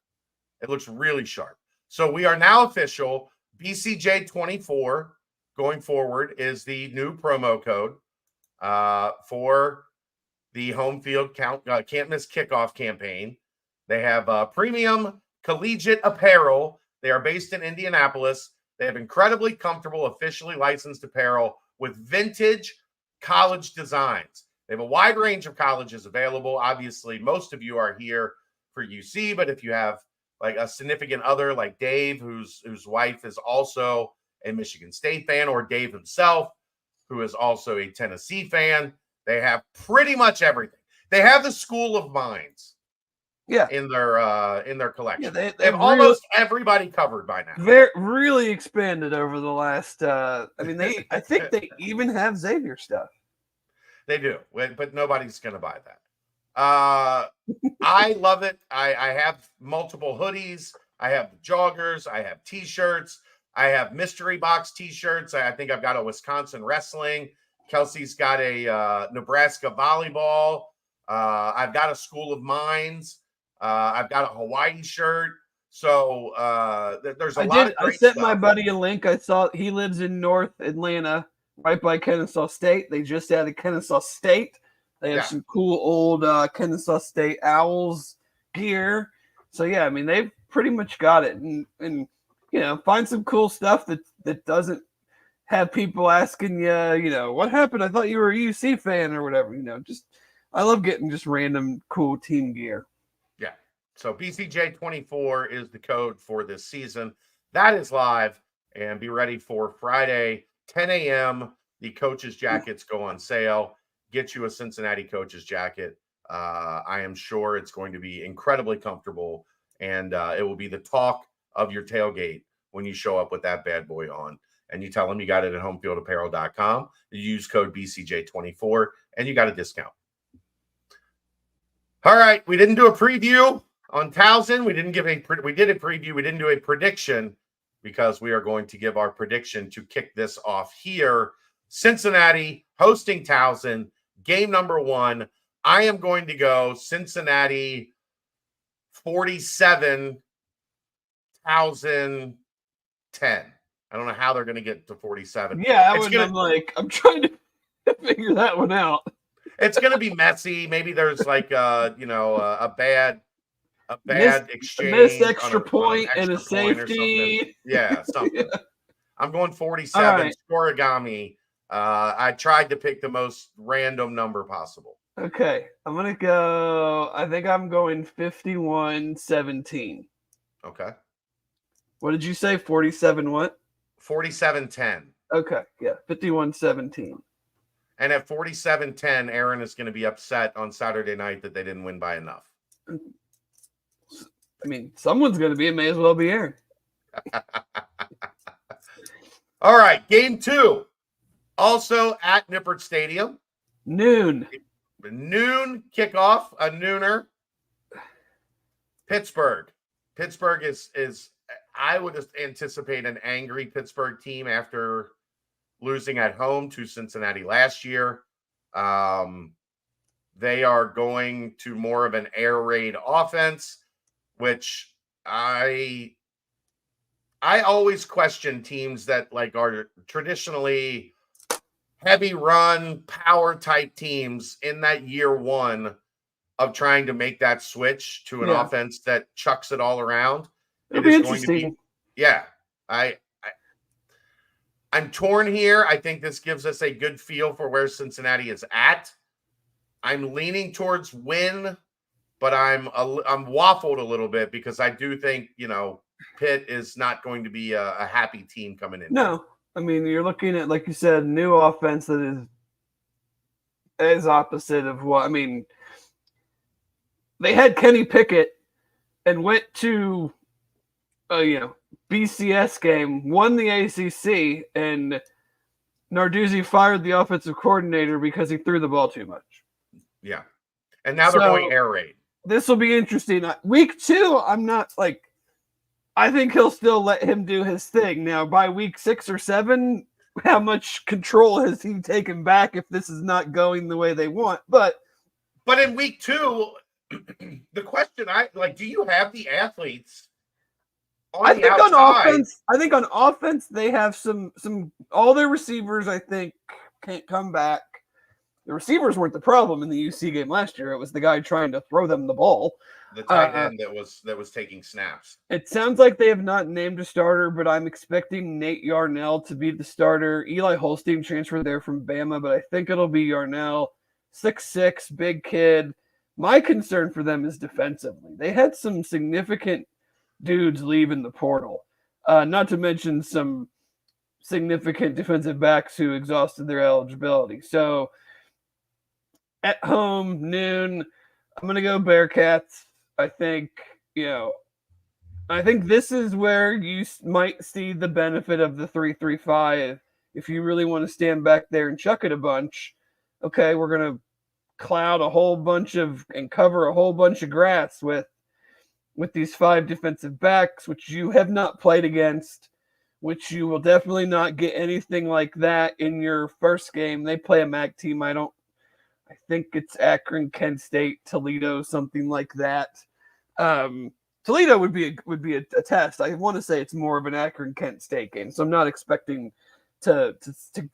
S1: It looks really sharp. So we are now official. BCJ 24 going forward is the new promo code for the Homefield Can't Miss Kickoff campaign. They have premium collegiate apparel. They are based in Indianapolis. They have incredibly comfortable, officially licensed apparel with vintage college designs. They have a wide range of colleges available. Obviously, most of you are here for UC, but if you have like a significant other like Dave, whose wife is also a Michigan State fan, or Dave himself, who is also a Tennessee fan, they have pretty much everything. They have the School of Mines.
S3: Yeah,
S1: in their collection.
S3: Yeah,
S1: they have almost everybody covered by now.
S3: They're really expanded over the last. I think they even have Xavier stuff.
S1: They do, but nobody's going to buy that. I love it. I have multiple hoodies. I have joggers. I have T-shirts. I have mystery box T-shirts. I think I've got a Wisconsin wrestling. Kelsey's got a Nebraska volleyball. I've got a School of Mines. I've got a Hawaii shirt. So there's a lot of great
S3: I sent
S1: stuff.
S3: my buddy a link. I saw he lives in North Atlanta, right by Kennesaw State. They just added Kennesaw State. They have some cool old Kennesaw State Owls gear. So yeah, I mean they've pretty much got it, and find some cool stuff that doesn't have people asking you, what happened? I thought you were a UC fan or whatever. I love getting just random cool team gear.
S1: Yeah. So BCJ 24 is the code for this season. That is live, and be ready for Friday 10 a.m. The coaches' jackets go on sale. Get you a Cincinnati coach's jacket. I am sure it's going to be incredibly comfortable, and it will be the talk of your tailgate when you show up with that bad boy on. And you tell them you got it at homefieldapparel.com. You use code BCJ24, and you got a discount. All right, we didn't do a preview on Towson. We did a preview. We didn't do a prediction because we are going to give our prediction to kick this off here. Cincinnati hosting Towson. Game number 1. I am going to go Cincinnati 47, Towson 10. I don't know how they're going to get to 47.
S3: Yeah, I'm trying to figure that one out.
S1: It's going to be messy. Maybe there's like a bad exchange,
S3: missed extra point and a safety.
S1: Yeah, something. Yeah. I'm going 47. Right. Scorigami. I tried to pick the most random number possible.
S3: Okay, I'm going to go. I think I'm going 51-17.
S1: Okay.
S3: What did you say? 47 what?
S1: 47-10.
S3: Okay, yeah, 51-17.
S1: And at 47-10, Aaron is going to be upset on Saturday night that they didn't win by enough.
S3: I mean, someone's going to be. It may as well be Aaron.
S1: All right, game 2. Also at Nippert Stadium.
S3: Noon
S1: Kickoff, a nooner. Pittsburgh is I would just anticipate an angry Pittsburgh team after losing at home to Cincinnati last year. They are going to more of an air raid offense, which I always question teams that like are traditionally heavy run power type teams in that year one of trying to make that switch to an offense that chucks it all around.
S3: It'll be interesting.
S1: I'm torn here. I think this gives us a good feel for where Cincinnati is at. I'm leaning towards win, but I'm waffled a little bit because I do think, Pitt is not going to be a happy team coming in.
S3: No, I mean, you're looking at, like you said, new offense that is opposite of what, I mean, they had Kenny Pickett and went to BCS game, won the ACC, and Narduzzi fired the offensive coordinator because he threw the ball too much.
S1: Yeah. And now they're going air raid.
S3: This will be interesting. Week 2, I'm not like, I think he'll still let him do his thing. Now, by week 6 or 7, how much control has he taken back if this is not going the way they want? But
S1: in week 2, the question do you have the athletes on the outside?
S3: I think on offense they have some all their receivers I think can't come back. The receivers weren't the problem in the UC game last year. It was the guy trying to throw them the ball.
S1: The tight end that was taking snaps.
S3: It sounds like they have not named a starter, but I'm expecting Nate Yarnell to be the starter. Eli Holstein transferred there from Bama, but I think it'll be Yarnell. 6'6", big kid. My concern for them is defensively. They had some significant dudes leave in the portal, not to mention some significant defensive backs who exhausted their eligibility. So at home, noon, I'm going to go Bearcats. I think this is where you might see the benefit of the 3-3-5. If you really want to stand back there and chuck it a bunch, okay, we're going to cloud a whole bunch and cover a whole bunch of grass with these 5 defensive backs, which you have not played against, which you will definitely not get anything like that in your first game. They play a MAC team. I think it's Akron, Kent State, Toledo, something like that. Toledo would be a test. I want to say it's more of an Akron, Kent State game, so I'm not expecting to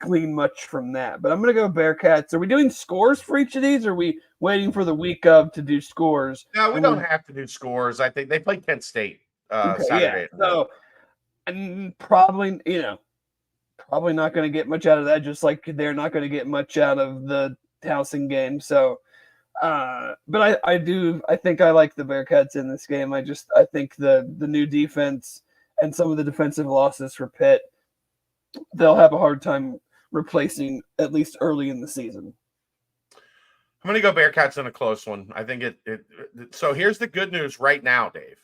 S3: glean much from that. But I'm going to go Bearcats. Are we doing scores for each of these, or are we waiting for the week of to do scores?
S1: No, we don't have to do scores. I think they play Kent State Saturday.
S3: Yeah. So, and probably not going to get much out of that, just like they're not going to get much out of the Towson game. So, but I think I like the Bearcats in this game. I think the new defense and some of the defensive losses for Pitt, they'll have a hard time replacing, at least early in the season.
S1: I'm going to go Bearcats in a close one. I think so here's the good news right now, Dave.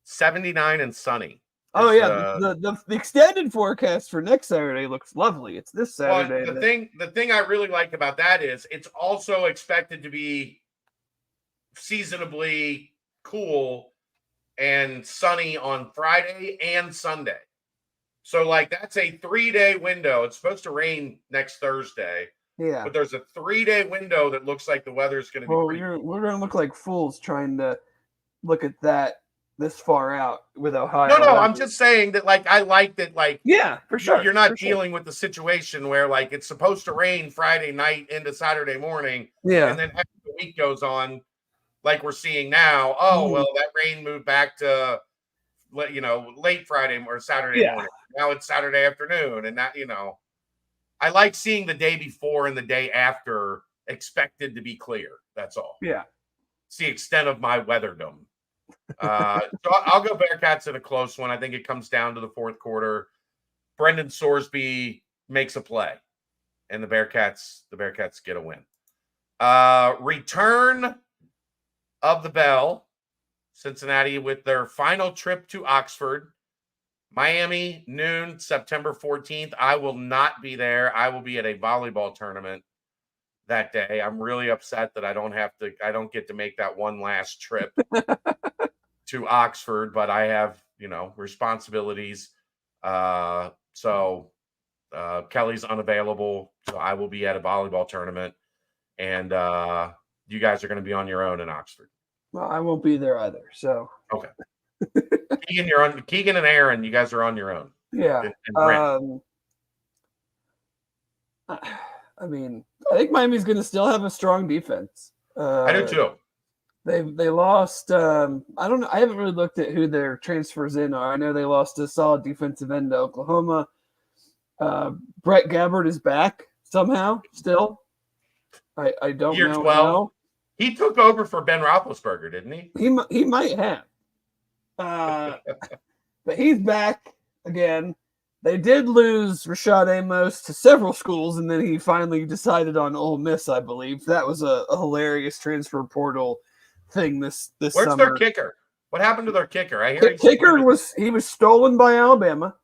S1: 79 and sunny.
S3: Oh yeah, the extended forecast for next Saturday looks lovely. It's this Saturday.
S1: Well, the thing I really like about that is it's also expected to be seasonably cool and sunny on Friday and Sunday. So that's a 3-day window. It's supposed to rain next Thursday.
S3: Yeah.
S1: But there's a 3-day window that looks like the weather's going to be
S3: we're going to look like fools trying to look at that this far out with Ohio.
S1: No, I'm just saying that I like that
S3: yeah, for sure.
S1: You're not dealing with the situation where it's supposed to rain Friday night into Saturday morning.
S3: Yeah.
S1: And then after the week goes on, like we're seeing now, well, that rain moved back to late Friday or Saturday morning. Now it's Saturday afternoon, and that I like seeing the day before and the day after expected to be clear. That's all.
S3: Yeah.
S1: It's the extent of my weatherdom. So I'll go Bearcats in a close one. I think it comes down to the fourth quarter. Brendan Sorsby makes a play, and the Bearcats get a win. Return of the bell. Cincinnati with their final trip to Oxford. Miami, noon, September 14th. I will not be there. I will be at a volleyball tournament that day. I'm really upset that I don't get to make that one last trip to Oxford, but I have, responsibilities. So Kelly's unavailable, so I will be at a volleyball tournament, and you guys are going to be on your own in Oxford.
S3: Well, I won't be there either. So
S1: okay. Keegan and Aaron, you guys are on your own.
S3: Yeah.
S1: And
S3: I mean, I think Miami's going to still have a strong defense.
S1: I do too.
S3: They lost. I don't know. I haven't really looked at who their transfers in are. I know they lost a solid defensive end to Oklahoma. Brett Gabbert is back somehow still. I don't
S1: Year
S3: know
S1: 12.
S3: how.
S1: He took over for Ben Roethlisberger, didn't he?
S3: He might have. But he's back again. They did lose Rashad Amos to several schools, and then he finally decided on Ole Miss, I believe. That was a hilarious transfer portal thing this
S1: Where's
S3: summer.
S1: their kicker? What happened to their kicker? I hear
S3: kicker was stolen by Alabama.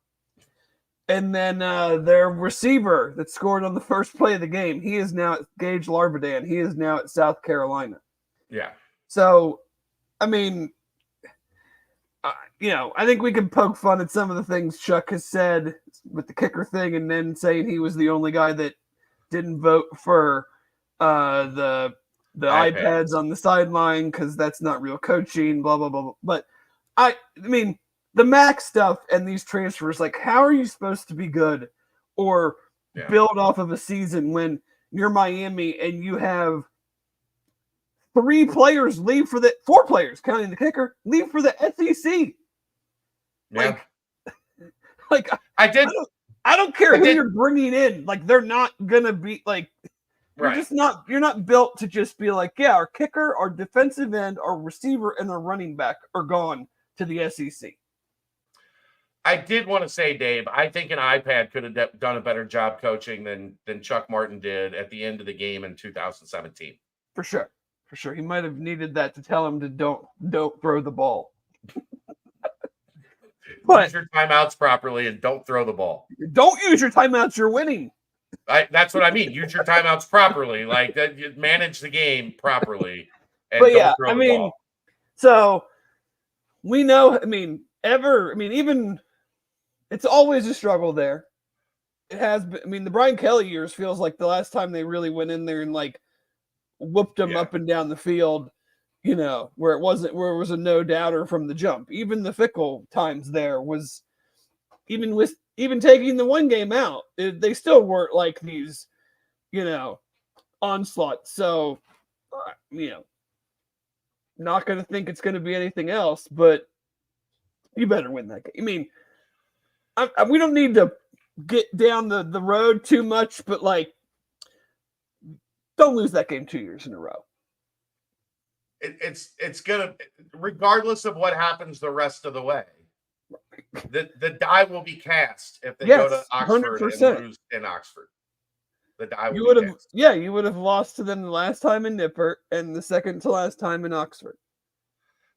S3: And then their receiver that scored on the first play of the game, he is now at Gage Larbadan. He is now at South Carolina.
S1: Yeah.
S3: So, I mean, I think we can poke fun at some of the things Chuck has said with the kicker thing, and then saying he was the only guy that didn't vote for the iPads on the sideline because that's not real coaching, blah, blah, blah, blah. But I mean, the Mac stuff and these transfers, like, how are you supposed to be good or build off of a season when you're Miami and you have 4 players, counting the kicker, leave for the SEC?
S1: Yeah.
S3: Like I don't care who you're bringing in. Like, they're not gonna be like, you're not built to just be like, yeah, our kicker, our defensive end, our receiver, and our running back are gone to the SEC.
S1: I did want to say, Dave, I think an iPad could have done a better job coaching than Chuck Martin did at the end of the game in 2017.
S3: For sure. He might have needed that to tell him to don't throw the ball.
S1: Use your timeouts properly and don't throw the ball.
S3: Don't use your timeouts. You're winning.
S1: That's what I mean. Use your timeouts properly. Like that, you manage the game properly. And
S3: but
S1: don't throw the ball.
S3: So we know. Even it's always a struggle there. It has been. The Brian Kelly years feels like the last time they really went in there and like whooped them up and down the field. Where it was a no doubter from the jump. Even the Fickle times there was, even taking the one game out, they still weren't like these, onslaughts. So, not going to think it's going to be anything else, but you better win that game. We don't need to get down the road too much, but like, don't lose that game 2 years in a row.
S1: It's gonna, regardless of what happens the rest of the way, the die will be cast if they go to Oxford 100%. And lose in Oxford. The die will be cast.
S3: Yeah, you would have lost to them the last time in Nippert and the second to last time in Oxford.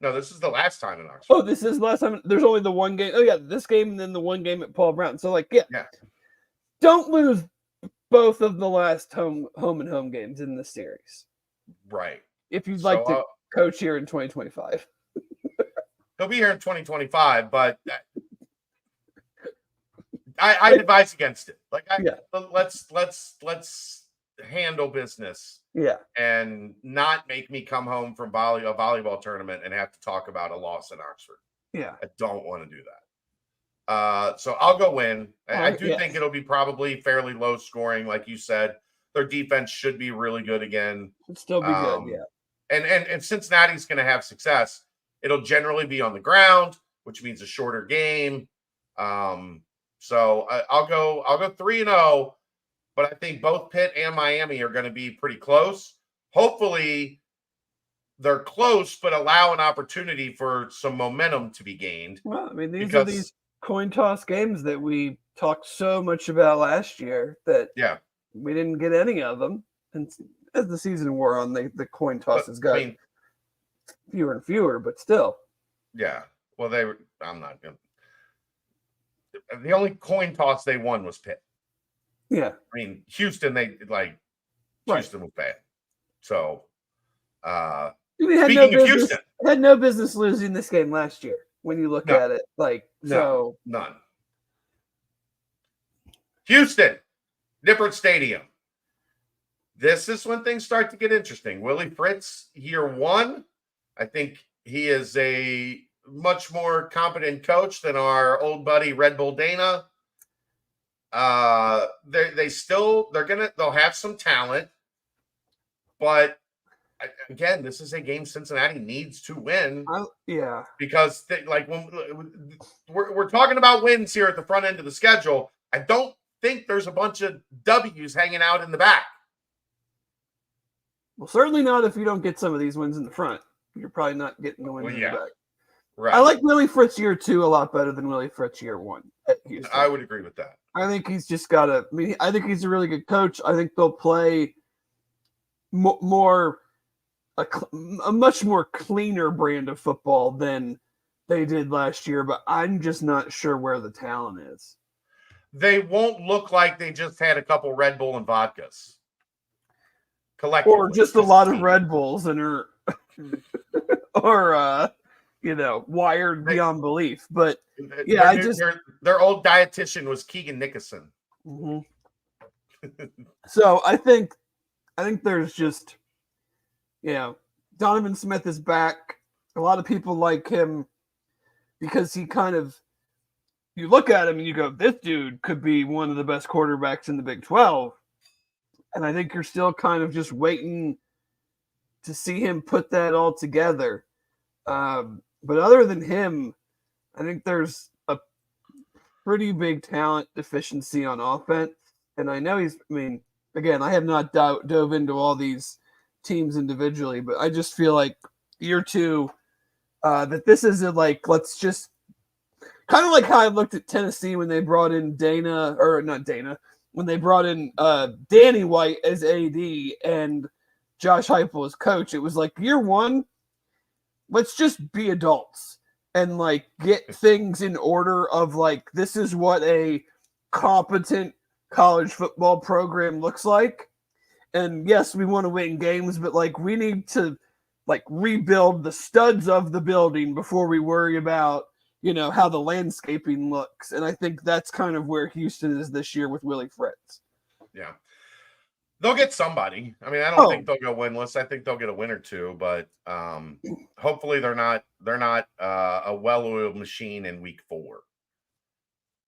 S1: No, this is the last time in Oxford.
S3: Oh, this is the last time. There's only the one game. Oh yeah, this game and then the one game at Paul Brown. So like, don't lose both of the last home and home games in this series.
S1: Right.
S3: If you'd like to coach here in 2025.
S1: He'll be here in 2025, but I advise against it. Like, let's handle business.
S3: Yeah.
S1: And not make me come home from a volleyball tournament and have to talk about a loss in Oxford.
S3: Yeah.
S1: I don't want to do that. So I'll go win. I do think it'll be probably fairly low scoring, like you said. Their defense should be really good again.
S3: It'll still be good, yeah.
S1: And Cincinnati's going to have success. It'll generally be on the ground, which means a shorter game. So I'll go 3-0, but I think both Pitt and Miami are going to be pretty close. Hopefully, they're close, but allow an opportunity for some momentum to be gained.
S3: Well, I mean, these are these coin toss games that we talked so much about last year that we didn't get any of them. And as the season wore on, the coin tosses got fewer and fewer, but still.
S1: Yeah. Well, I'm not going to. The only coin toss they won was Pitt.
S3: Yeah.
S1: I mean, Houston, Houston was bad. So, speaking of Houston,
S3: had no business losing this game last year when you look at it.
S1: None. Houston, different stadium. This is when things start to get interesting. Willie Fritz, year one. I think he is a much more competent coach than our old buddy Red Bull Dana. They'll have some talent, but again, this is a game Cincinnati needs to win.
S3: Because
S1: when we're talking about wins here at the front end of the schedule, I don't think there's a bunch of W's hanging out in the back.
S3: Well, certainly not if you don't get some of these wins in the front. You're probably not getting the wins in the back.
S1: Right.
S3: I like Willie Fritz year 2 a lot better than Willie Fritz year 1 at Houston.
S1: I would agree with that.
S3: I think he's just got to. I mean, I think he's a really good coach. I think they'll play a much more cleaner brand of football than they did last year. But I'm just not sure where the talent is.
S1: They won't look like they just had a couple Red Bull and vodkas. Collectively,
S3: or just a lot of Red Bulls and wired beyond belief. But
S1: their old dietitian was Keegan Nickerson.
S3: Mm-hmm. So I think there's just, Donovan Smith is back. A lot of people like him because he kind of, you look at him and you go, this dude could be one of the best quarterbacks in the Big 12. And I think you're still kind of just waiting to see him put that all together. But other than him, I think there's a pretty big talent deficiency on offense. And I know again, I have not dove into all these teams individually, but I just feel like year 2, that this isn't let's just kind of like how I looked at Tennessee when they brought in when they brought in Danny White as AD and Josh Heupel as coach. It was like year 1, let's just be adults and get things in order of this is what a competent college football program looks like. And yes, we want to win games, but we need to rebuild the studs of the building before we worry about how the landscaping looks. And I think that's kind of where Houston is this year with Willie Fritz.
S1: Yeah. They'll get somebody. I mean, I don't think they'll go winless. I think they'll get a win or two, but hopefully they're not a well-oiled machine in week 4.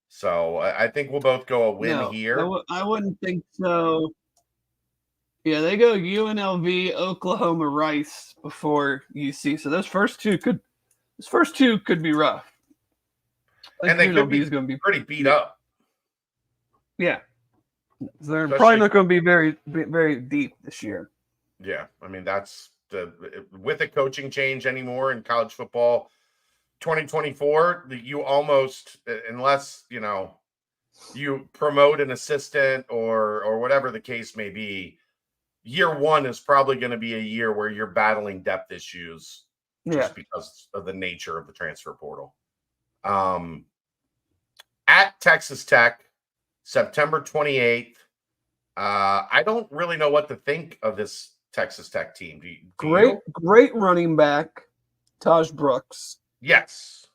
S1: So I think we'll both go a win here.
S3: I wouldn't think so. Yeah, they go UNLV, Oklahoma, Rice before UC. So those first two could be rough.
S1: And they could be pretty beat up.
S3: Yeah. They're probably not going to be very, very deep this year.
S1: Yeah. I mean, that's with a coaching change anymore in college football 2024, you almost, unless, you promote an assistant or whatever the case may be, year 1 is probably going to be a year where you're battling depth issues just because of the nature of the transfer portal. At Texas Tech, September 28th. I don't really know what to think of this Texas Tech team.
S3: Great running back, Taj Brooks.
S1: Yes.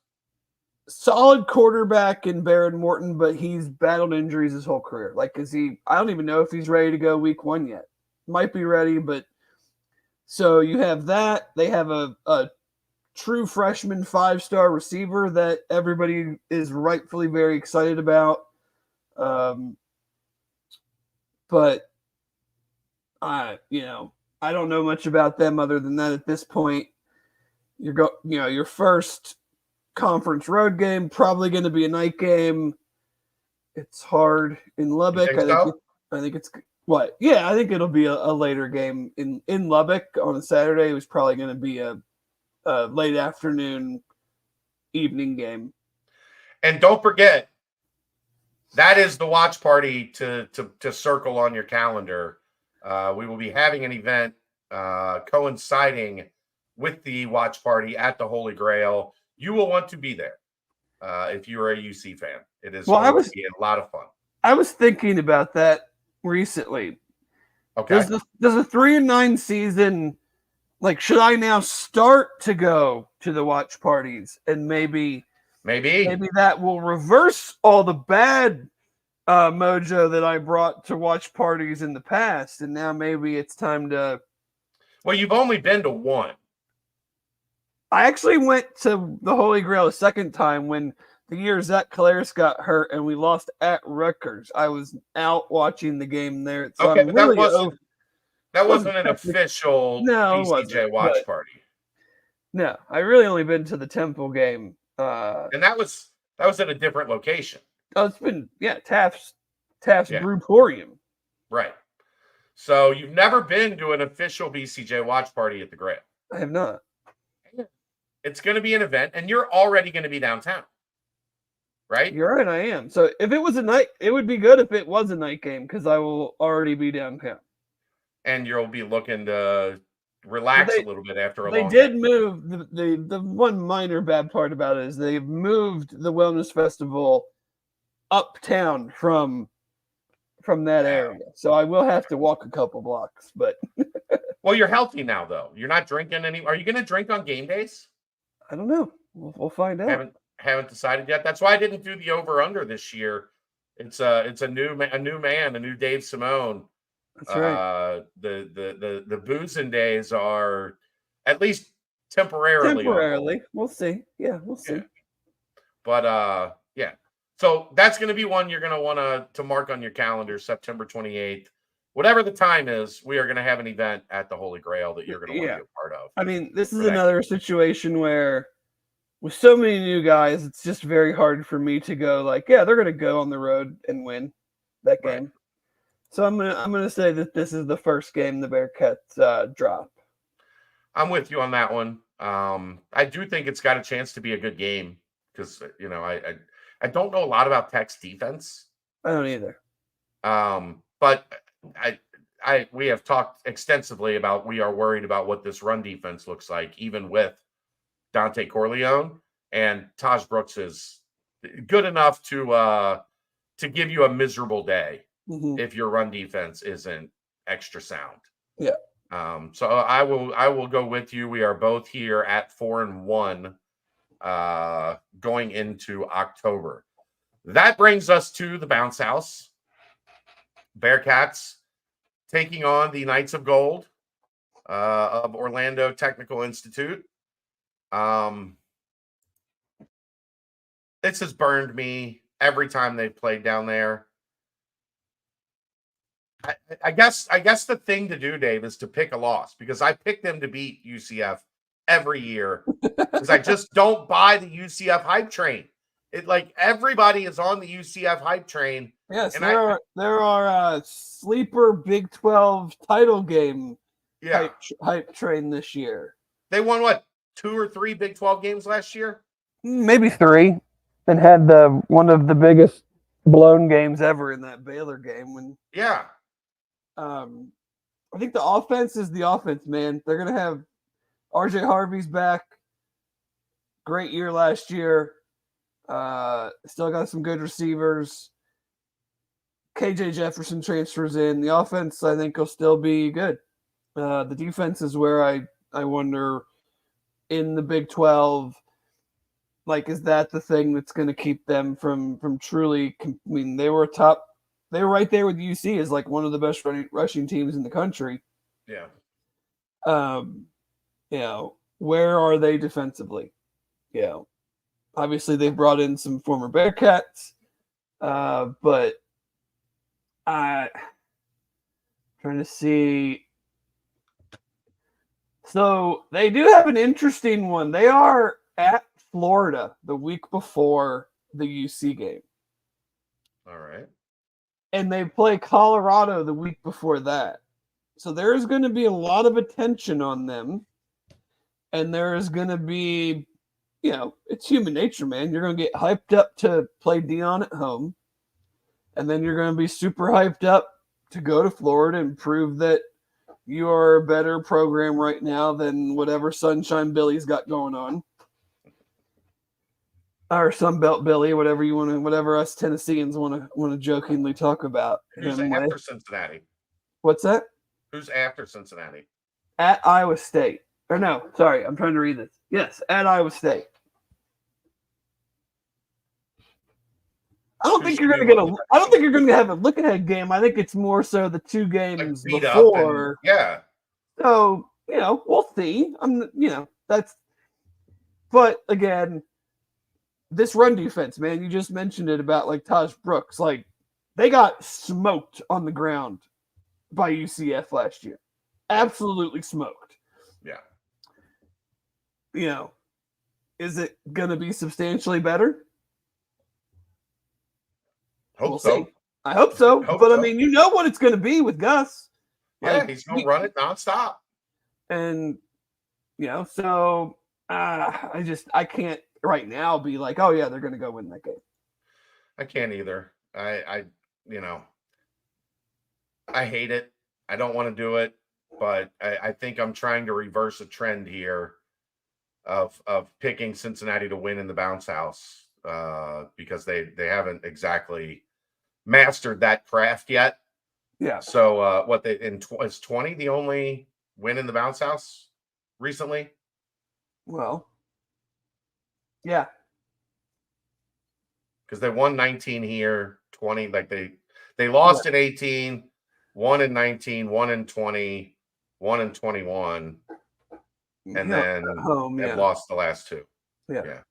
S3: Solid quarterback in Baron Morton, but he's battled injuries his whole career. I don't even know if he's ready to go week 1 yet. Might be ready, but so you have that. They have a true freshman 5-star receiver that everybody is rightfully very excited about. But I don't know much about them other than that at this point. Your first conference road game, probably going to be a night game. It's hard in Lubbock. I think it's What? Yeah, I think it'll be a later game in Lubbock on a Saturday. It was probably going to be a late afternoon, evening game.
S1: And don't forget, that is the watch party to circle on your calendar. We will be having an event coinciding with the watch party at the Holy Grail. You will want to be there if you are a UC fan. It is going to be a lot of fun.
S3: I was thinking about that recently.
S1: Okay.
S3: Does a 3-9 season, like, should I now start to go to the watch parties and maybe that will reverse all the bad mojo that I brought to watch parties in the past, and now maybe it's time to.
S1: Well, you've only been to one.
S3: I actually went to the Holy Grail a second time when the year Zach Calaris got hurt and we lost at Rutgers. I was out watching the game there. So
S1: okay,
S3: I'm
S1: but
S3: really
S1: that wasn't an official BCJ watch party.
S3: No, I really only been to the Temple game.
S1: And that was at a different location.
S3: Oh, it's been Taft's Brewporium.
S1: Right. So you've never been to an official BCJ watch party at the Grail.
S3: I have not.
S1: It's going to be an event, and you're already going to be downtown. Right?
S3: You're right, I am. So if it was a night, it would be good if it was a night game because I will already be downtown.
S1: And you'll be looking to relax a little bit after a long
S3: They did
S1: day.
S3: move the one minor bad part about it is they've moved the Wellness Festival uptown from that area. So I will have to walk a couple blocks, but
S1: well, you're healthy now though. You're not drinking any. Are you going to drink on game days?
S3: I don't know. We'll find out.
S1: Haven't decided yet. That's why I didn't do the over under this year. It's a new man, a new Dave Simone.
S3: That's right.
S1: The boozing days are at least temporarily.
S3: We'll see. Yeah, we'll see.
S1: Yeah. But yeah. So that's going to be one you're going to want to mark on your calendar, September 28th. Whatever the time is, we are going to have an event at the Holy Grail that you're going to want to be a part of.
S3: I mean, this is another situation where with so many new guys, it's just very hard for me to go like, yeah, they're going to go on the road and win that game. Right. So I'm gonna say that this is the first game the Bearcats drop.
S1: I'm with you on that one. I do think it's got a chance to be a good game because I don't know a lot about Tech's defense.
S3: I don't either.
S1: But we have talked extensively about we are worried about what this run defense looks like, even with Dante Corleone, and Taj Brooks is good enough to give you a miserable day if your run defense isn't extra sound.
S3: Yeah.
S1: So I will go with you. We are both here at 4-1 going into October. That brings us to the bounce house. Bearcats taking on the Knights of Gold of Orlando Technical Institute. This has burned me every time they've played down there. I guess the thing to do, Dave, is to pick a loss because I pick them to beat UCF every year because I just don't buy the UCF hype train. It like everybody is on the UCF hype train.
S3: Yes, and there are sleeper Big 12 title game hype train this year.
S1: They won what, 2 or 3 Big 12 games last year?
S3: Maybe 3, and had one of the biggest blown games ever in that Baylor game. I think the offense is the offense, man. They're gonna have RJ Harvey's back. Great year last year. Still got some good receivers. KJ Jefferson transfers in. The offense, I think, will still be good. The defense is where I wonder in the Big 12, like, is that the thing that's going to keep them from truly? I mean, they were right there with UC as like one of the best rushing teams in the country.
S1: Yeah.
S3: Where are they defensively? Obviously they've brought in some former Bearcats, but trying to see. So they do have an interesting one. They are at Florida the week before the UC game.
S1: All right.
S3: and they play Colorado the week before that. So there's going to be a lot of attention on them, and there is going to be, it's human nature, man. You're going to get hyped up to play Dion at home, and then you're going to be super hyped up to go to Florida and prove that you are a better program right now than whatever Sunshine Billy's got going on. Or Sunbelt Billy, whatever us Tennesseans want to jokingly talk about.
S1: Who's after Cincinnati?
S3: What's that?
S1: Who's after Cincinnati?
S3: At Iowa State. Or no, sorry, I'm trying to read this. Yes, at Iowa State. I don't think you're going to have a look ahead game. I think it's more so the two games before.
S1: Yeah.
S3: So, we'll see. But again, this run defense, man, you just mentioned it about like Taj Brooks. Like, they got smoked on the ground by UCF last year. Absolutely smoked.
S1: Yeah.
S3: Is it going to be substantially better?
S1: We'll see.
S3: I hope so. I mean, you know what it's going to be with Gus.
S1: Yeah, he's going to run it nonstop.
S3: And, so I can't right now be like, oh, yeah, they're going to go win that game.
S1: I can't either. I hate it. I don't want to do it, but I think I'm trying to reverse a trend here of picking Cincinnati to win in the bounce house because they haven't exactly mastered that craft yet.
S3: Yeah.
S1: So is 20 the only win in the bounce house recently?
S3: Well, yeah.
S1: Because they won 19 here, 20, like they lost in 18, 1 in 19, 1 in 20, 1 in 21, and then they've lost the last two.
S3: Yeah.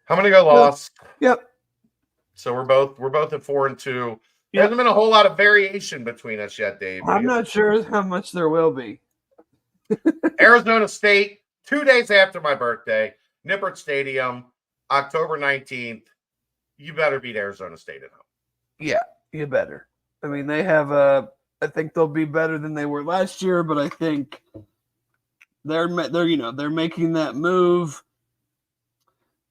S1: How many got lost?
S3: Yep.
S1: So we're both at 4-2. There hasn't been a whole lot of variation between us yet, Dave.
S3: I'm not sure how much there will be.
S1: Arizona State, 2 days after my birthday, Nippert Stadium, October 19th. You better beat Arizona State at home.
S3: Yeah, you better. I mean, they have I think they'll be better than they were last year, but I think they're making that move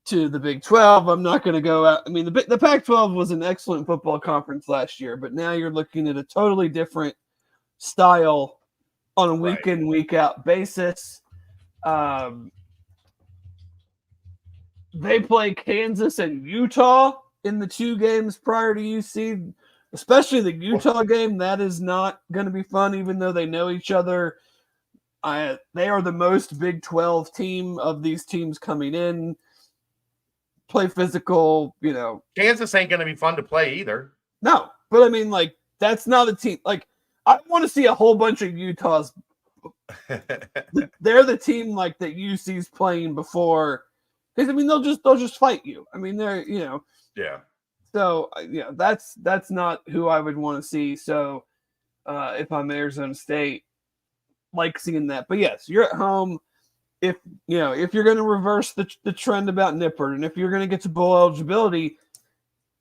S3: to the Big 12. I'm not going to go out. I mean, the Pac-12 was an excellent football conference last year, but now you're looking at a totally different style on a week in, week out basis. They play Kansas and Utah in the 2 games prior to UC, especially the Utah game. That is not going to be fun, even though they know each other. They are the most Big 12 team of these teams coming in. Play physical,
S1: Kansas ain't going to be fun to play either.
S3: No, but I mean, like, that's not a team. Like, I want to see a whole bunch of Utah's. They're the team like that UC's playing before. Because I mean, they'll just fight you. I mean, they're
S1: Yeah.
S3: So that's not who I would want to see. So if I'm Arizona State, like seeing that. But yes, you're at home. If you're going to reverse the trend about Nippert, and if you're going to get to bowl eligibility,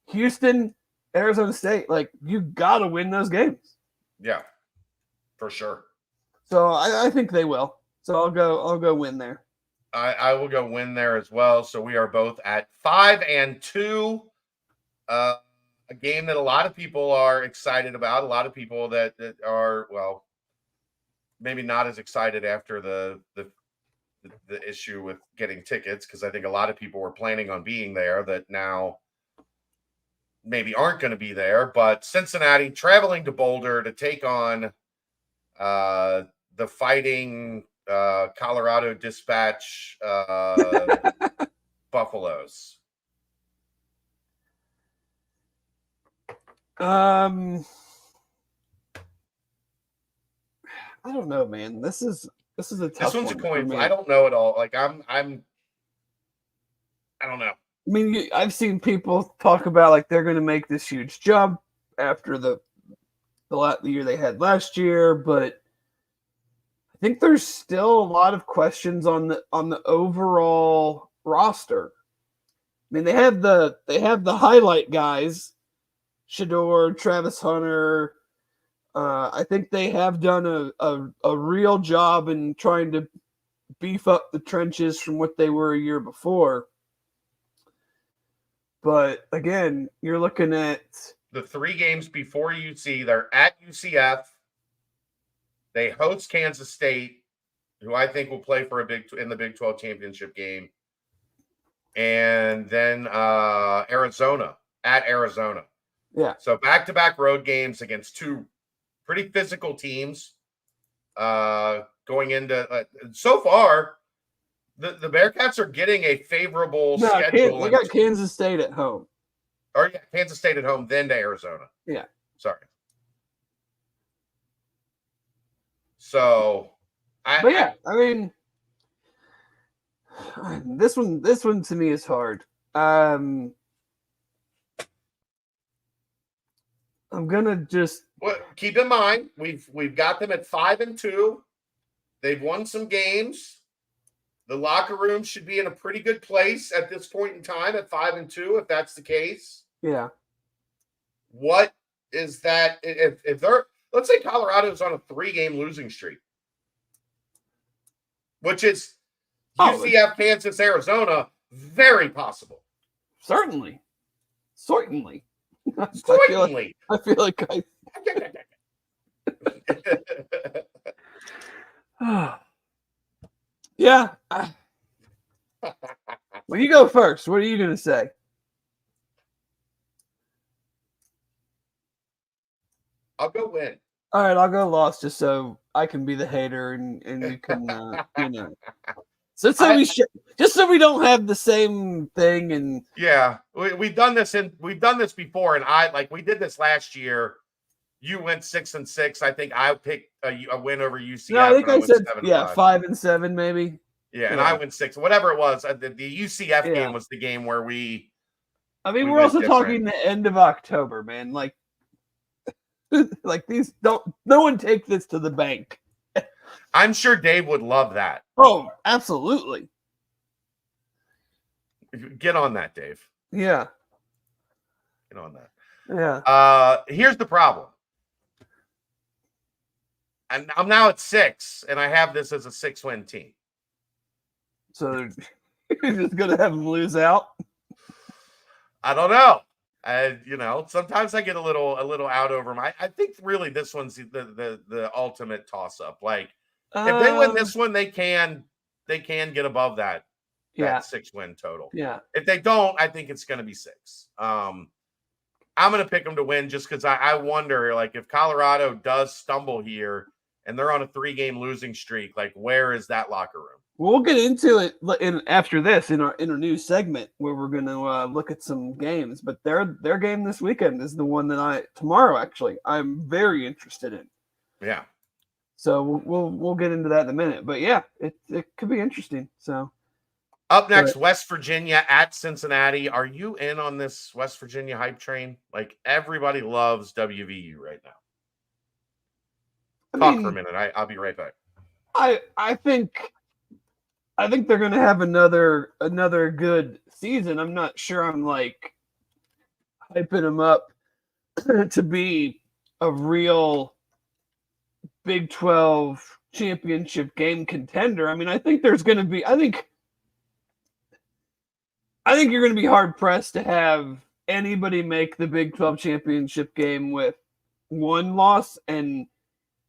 S3: Houston, Arizona State, like, you got to win those games.
S1: Yeah, for sure. So
S3: I think they will. So I'll go win there.
S1: I will go win there as well. So we are both at 5-2. A game that a lot of people are excited about. A lot of people that are, well, maybe not as excited after the issue with getting tickets, because I think a lot of people were planning on being there that now maybe aren't going to be there. But Cincinnati traveling to Boulder to take on the Fighting Colorado Dispatch Buffaloes.
S3: I don't know, man. This is a tough one.
S1: This one's a coin flip. I don't know at all. Like I don't know.
S3: I mean, I've seen people talk about like they're going to make this huge jump after the year they had last year, but I think there's still a lot of questions on the overall roster. I mean, they have the highlight guys Shador, Travis Hunter. I think they have done a real job in trying to beef up the trenches from what they were a year before. But again, you're looking at
S1: the 3 games before UC. They're at UCF. They host Kansas State, who I think will play for in the Big 12 championship game. And then Arizona, at Arizona.
S3: Yeah.
S1: So back-to-back road games against 2 pretty physical teams going into so far, the Bearcats are getting a favorable schedule.
S3: They got Kansas State at home.
S1: Or yeah, Kansas State at home, then to Arizona.
S3: Yeah.
S1: Sorry. So,
S3: I mean, this one to me is hard. I'm gonna just
S1: keep in mind we've got them at 5-2. They've won some games. The locker room should be in a pretty good place at this point in time at 5-2, if that's the case.
S3: Yeah.
S1: What is that? If they're, let's say Colorado's on a 3-game losing streak, which is UCF, Kansas, Arizona, very possible.
S3: Certainly.
S1: Certainly.
S3: I feel like yeah. Well, you go first. What are you going to say?
S1: I'll go win.
S3: All right, I'll go loss just so I can be the hater and you can, just so we don't have the same thing. And
S1: yeah, we've done this before, and we did this last year. You went 6-6. I think I picked a win over UCF.
S3: No, I think I said 5-7 maybe.
S1: Yeah, and I went 6. Whatever it was, the UCF game was the game where we.
S3: I mean, we're also talking the end of October, man. Like these no one take this to the bank.
S1: I'm sure Dave would love that.
S3: Oh, absolutely.
S1: Get on that, Dave.
S3: Yeah.
S1: Get on that.
S3: Yeah.
S1: Here's the problem. And I'm now at 6, and I have this as a 6-win team.
S3: So you're just gonna have them lose out?
S1: I don't know. Sometimes I get a little out over them. I think really this one's the ultimate toss up. Like if they win this one, they can get above that 6-win total.
S3: Yeah.
S1: If they don't, I think it's going to be 6. I'm going to pick them to win just because I wonder, like, if Colorado does stumble here and they're on a 3-game losing streak, like, where is that locker room?
S3: We'll get into it after this in our news segment where we're going to look at some games. But their game this weekend is the one that tomorrow actually I'm very interested in.
S1: Yeah.
S3: So we'll get into that in a minute. But yeah, it could be interesting. So
S1: up next, West Virginia at Cincinnati. Are you in on this West Virginia hype train? Like everybody loves WVU right now. Talk for a minute. I'll be right back.
S3: I think they're going to have another good season. I'm not sure I'm like hyping them up to be a real Big 12 championship game contender. I mean, I think you're going to be hard pressed to have anybody make the Big 12 championship game with 1 loss and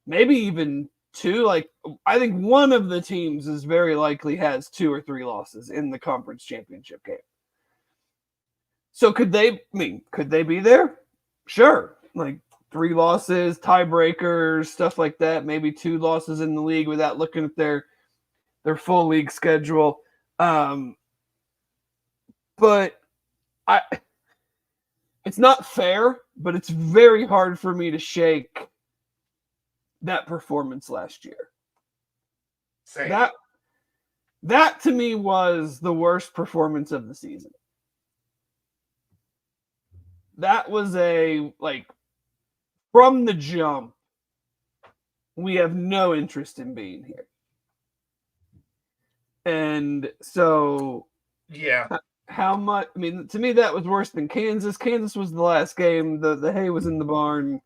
S3: maybe even 2. Like, I think one of the teams is very likely has 2 or 3 losses in the conference championship game. So could they be there? Sure. Like 3 losses, tiebreakers, stuff like that. Maybe 2 losses in the league without looking at their full league schedule. But it's not fair, but it's very hard for me to shake that performance last year.
S1: Same.
S3: That to me was the worst performance of the season. That was from the jump, we have no interest in being here. And so
S1: yeah,
S3: how much. I mean, to me, that was worse than Kansas. Kansas was the last game. The hay was in the barn.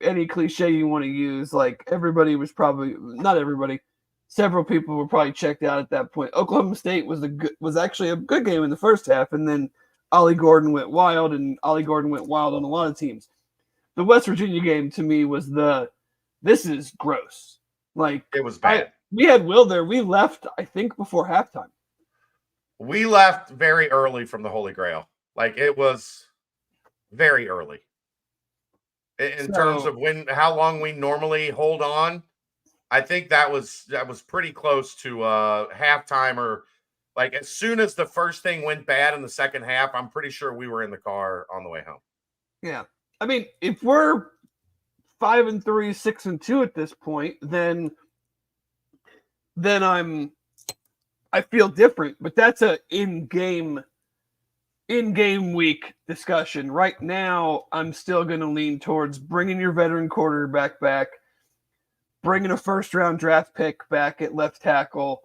S3: Any cliche you want to use, like everybody was probably not everybody. Several people were probably checked out at that point. Oklahoma State was actually a good game in the first half, and then Ollie Gordon went wild, and Ollie Gordon went wild on a lot of teams. The West Virginia game to me was this is gross. Like
S1: It was bad.
S3: We had Will there. We left, I think, before halftime.
S1: We left very early from the Holy Grail. Like it was very early. In terms of how long we normally hold on, I think that was pretty close to halftime, or like as soon as the first thing went bad in the second half, I'm pretty sure we were in the car on the way home.
S3: Yeah. I mean, if we're 5-3, 6-2 at this point, then I feel different, but that's a in-game week discussion. Right now, I'm still going to lean towards bringing your veteran quarterback back, bringing a first-round draft pick back at left tackle,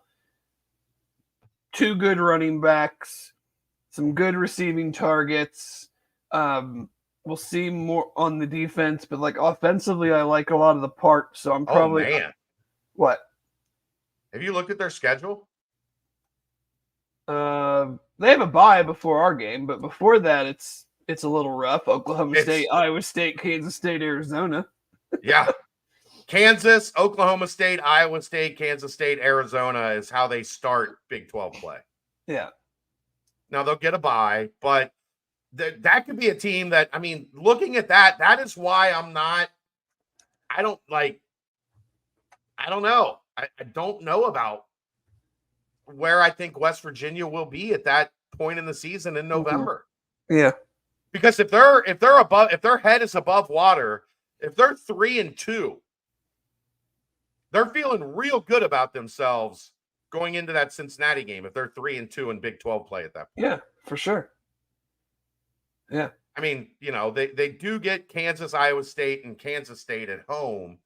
S3: 2 good running backs, some good receiving targets. We'll see more on the defense, but like offensively, I like a lot of the parts. So I'm probably What?
S1: Have you looked at their schedule?
S3: They have a bye before our game, but before that, it's a little rough. Oklahoma State, Iowa State, Kansas State, Arizona.
S1: Yeah. Kansas, Oklahoma State, Iowa State, Kansas State, Arizona is how they start Big 12 play.
S3: Yeah.
S1: Now they'll get a bye, but that could be a team that, I mean, looking at that is why I don't know. I don't know about where I think West Virginia will be at that point in the season in November.
S3: Yeah.
S1: Because if their head is above water, if they're 3-2, they're feeling real good about themselves going into that Cincinnati game. If they're 3-2 in Big 12 play at that point.
S3: Yeah, for sure. Yeah.
S1: I mean, they do get Kansas, Iowa State, and Kansas State at home.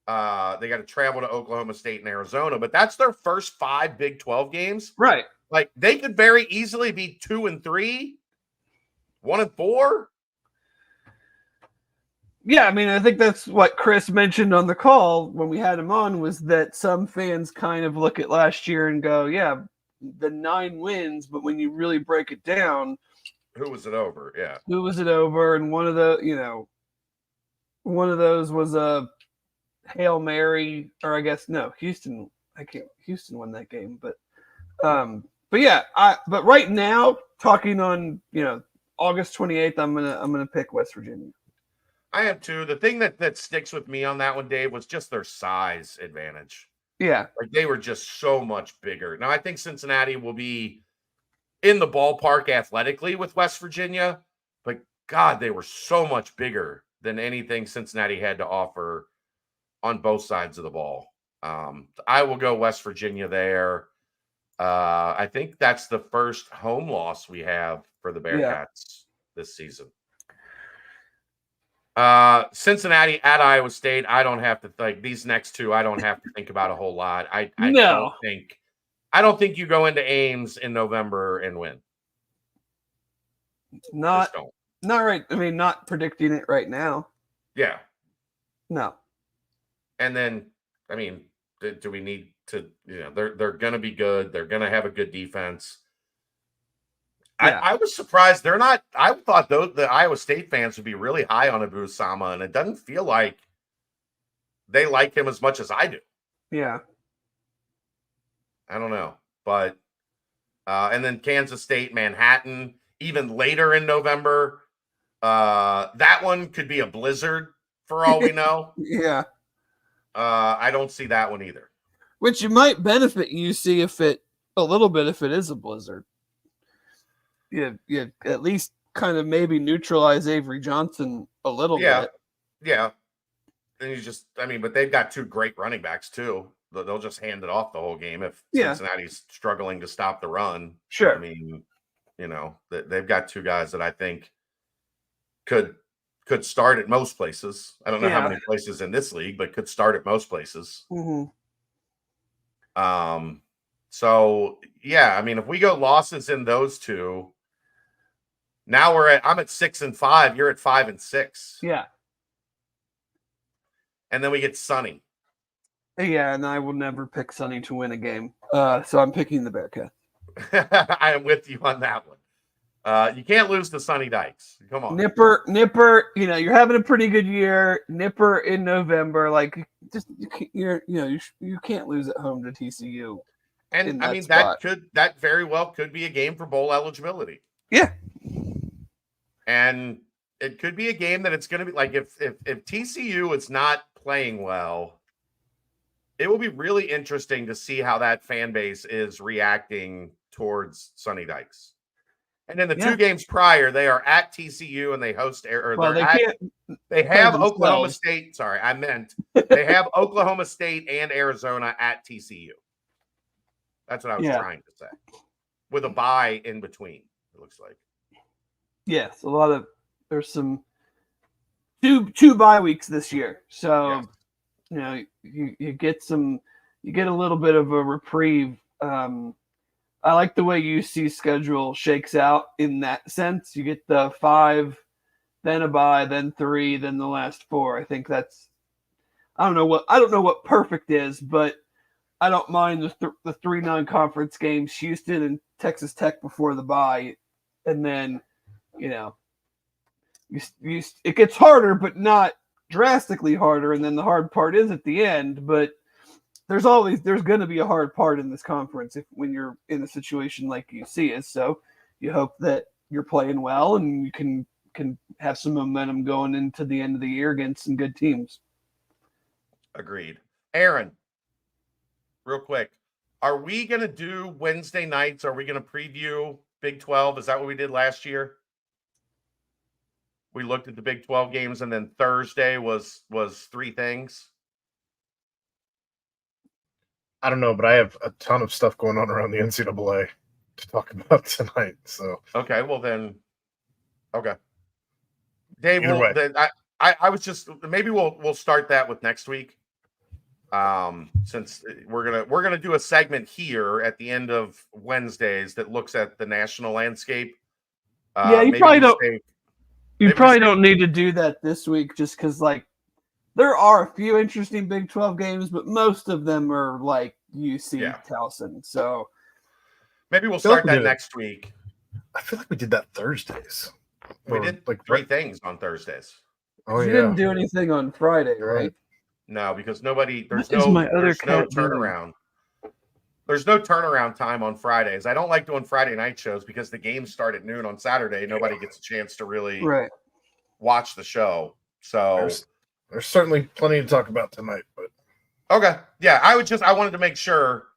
S1: They got to travel to Oklahoma State and Arizona, but that's their first 5 Big 12 games.
S3: Right.
S1: Like they could very easily be 2-3, 1-4.
S3: Yeah, I mean, I think that's what Chris mentioned on the call when we had him on, was that some fans kind of look at last year and go, yeah, the 9 wins, but when you really break it down,
S1: who was it over? Yeah.
S3: Who was it over? And one of those was a Hail Mary, or I guess no, Houston won that game, but yeah, but right now, talking on, August 28th, I'm gonna pick West Virginia.
S1: I am too. The thing that sticks with me on that one, Dave, was just their size advantage.
S3: Yeah.
S1: Like they were just so much bigger. Now I think Cincinnati will be in the ballpark athletically with West Virginia, but God, they were so much bigger than anything Cincinnati had to offer on both sides of the ball. I will go West Virginia there. I think that's the first home loss we have for the Bearcats this season. Cincinnati at Iowa State. I don't have to these next 2. I don't have to think about a whole lot. I don't think you go into Ames in November and win.
S3: Not right. I mean, not predicting it right now.
S1: Yeah.
S3: No.
S1: And then, I mean, do we need to? They're going to be good. They're going to have a good defense. Yeah. I was surprised they're not. I thought the Iowa State fans would be really high on Abu Sama, and it doesn't feel like they like him as much as I do.
S3: Yeah.
S1: I don't know, but and then Kansas State, Manhattan, even later in November. That one could be a blizzard for all we know.
S3: Yeah.
S1: I don't see that one either.
S3: Which you might benefit UC a little bit if it is a blizzard. You at least kind of maybe neutralize Avery Johnson a little bit.
S1: Yeah. Then but they've got 2 great running backs too. They'll just hand it off the whole game if Cincinnati's struggling to stop the run.
S3: Sure.
S1: I mean, they've got 2 guys that I think could start at most places. I don't know how many places in this league, but could start at most places.
S3: Mm-hmm.
S1: So yeah, I mean, if we go losses in those two, now I'm at 6-5. You're at 5-6.
S3: Yeah.
S1: And then we get Sunny.
S3: Yeah, and I will never pick Sunny to win a game. So I'm picking the Bearcats.
S1: I am with you on that one. You can't lose to Sunny Dykes. Come on.
S3: Nipper, you're having a pretty good year. Nipper in November, like just you can't lose at home to TCU.
S1: And I mean that very well could be a game for bowl eligibility.
S3: Yeah.
S1: And it could be a game that it's going to be like if TCU is not playing well, it will be really interesting to see how that fan base is reacting towards Sunny Dykes. And in the 2 games prior, they are at TCU and they host they have Oklahoma State. Sorry, I meant they have Oklahoma State and Arizona at TCU. That's what I was trying to say. With a bye in between, it looks like.
S3: Yes, there's some two bye weeks this year. So you get a little bit of a reprieve. I like the way UC's schedule shakes out in that sense. You get the 5, then a bye, then 3, then the last 4. I think that's I don't know what perfect is, but I don't mind the 3 non-conference games, Houston and Texas Tech before the bye, and then it gets harder, but not drastically harder. And then the hard part is at the end, but there's going to be a hard part in this conference when you're in a situation like UC is. So you hope that you're playing well and you can have some momentum going into the end of the year against some good teams.
S1: Agreed. Aaron, real quick, are we going to do Wednesday nights? Are we going to preview Big 12? Is that what we did last year? We looked at the Big 12 games, and then Thursday was 3 things.
S4: I don't know, but I have a ton of stuff going on around the NCAA to talk about tonight. So
S1: okay, well then, okay, Dave. I was just maybe we'll start that with next week. Since we're gonna do a segment here at the end of Wednesdays that looks at the national landscape.
S3: You probably don't. You probably don't need to do that this week, just because there are a few interesting Big 12 games, but most of them are like UC Towson. So
S1: maybe we'll start that next week.
S4: I feel like we did that Thursdays.
S1: We did 3 things on Thursdays.
S3: Oh, you didn't do anything on Friday, right?
S1: No, because there's no turnaround. There's no turnaround time on Fridays. I don't like doing Friday night shows because the games start at noon on Saturday. Nobody gets a chance to really watch the show. So
S4: there's certainly plenty to talk about tonight, but
S1: okay. Yeah, I wanted to make sure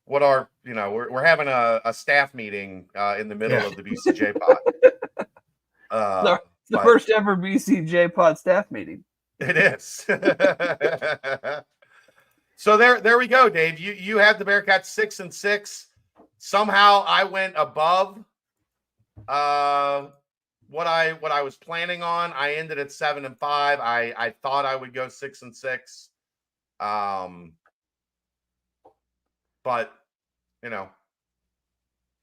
S1: what our, we're having a staff meeting in the middle of the BCJ pod.
S3: The first ever BCJ pod staff meeting.
S1: It is. So there we go, Dave. You had the Bearcats 6-6. Somehow I went above what I was planning on. I ended at 7-5. I thought I would go 6-6. But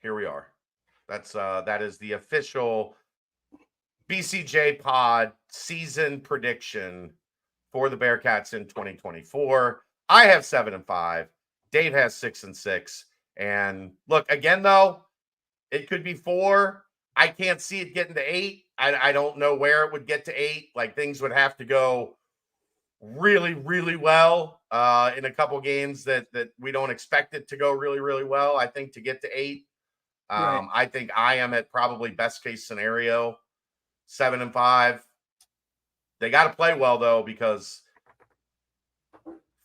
S1: here we are. That is the official BCJ pod season prediction for the Bearcats in 2024. I have 7-5. Dave has 6-6. And look, again, though, it could be 4. I can't see it getting to 8. I don't know where it would get to 8. Like, things would have to go really, really well in a couple games that we don't expect it to go really, really well. I think to get to 8, I think I am at probably best case scenario 7-5. They got to play well, though, because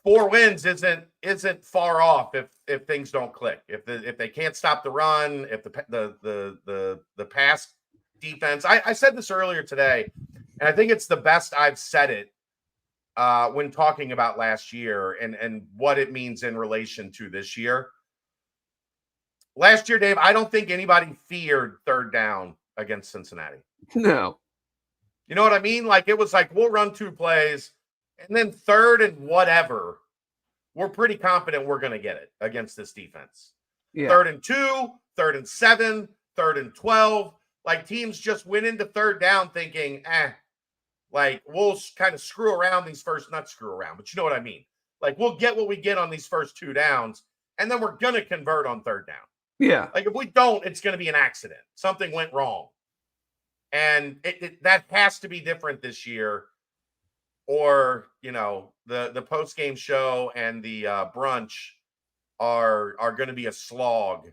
S1: 4 wins isn't far off if things don't click. If they can't stop the run, if the pass defense. I said this earlier today, and I think it's the best I've said it when talking about last year and what it means in relation to this year. Last year, Dave, I don't think anybody feared 3rd down against Cincinnati.
S3: No.
S1: You know what I mean? Like, it was like, we'll run 2 plays, and then 3rd and whatever, we're pretty confident we're going to get it against this defense.
S3: Yeah.
S1: 3rd and 2, 3rd and 7, 3rd and 12. Like teams just went into 3rd down thinking, like we'll kind of screw around these first, not screw around, but you know what I mean? Like we'll get what we get on these first 2 downs, and then we're going to convert on 3rd down.
S3: Yeah.
S1: Like if we don't, it's going to be an accident. Something went wrong. And that has to be different this year. Or, the post-game show and the brunch are going to be a slog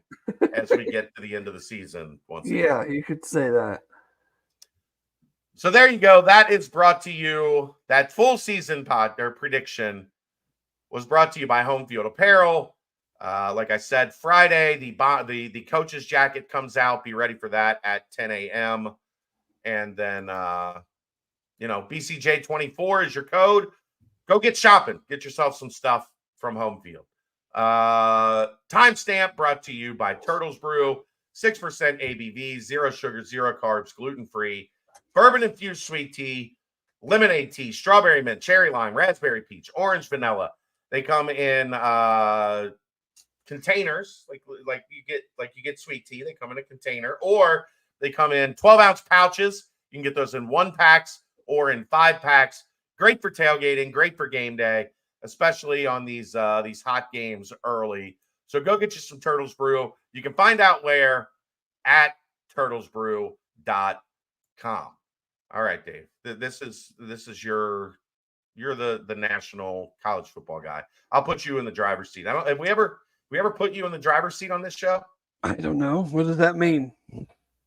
S1: as we get to the end of the season once again.
S3: Yeah, you could say that.
S1: So there you go. That is brought to you. That full season prediction was brought to you by Homefield Apparel. Like I said, Friday, the coach's jacket comes out. Be ready for that at 10 a.m. And then, BCJ 24 is your code. Go get shopping. Get yourself some stuff from Homefield. Timestamp brought to you by Turtles Brew. 6% ABV, 0 sugar, 0 carbs, gluten-free. Bourbon-infused sweet tea, lemonade tea, strawberry mint, cherry lime, raspberry peach, orange vanilla. They come in containers, like you get sweet tea. They come in a container, or they come in 12-ounce pouches. You can get those in 1-packs or in 5-packs. Great for tailgating, great for game day, especially on these hot games early. So go get you some Turtles Brew. You can find out where at turtlesbrew.com. All right, Dave. This is you're the national college football guy. I'll put you in the driver's seat. Have we ever put you in the driver's seat on this show?
S3: I don't know. What does that mean?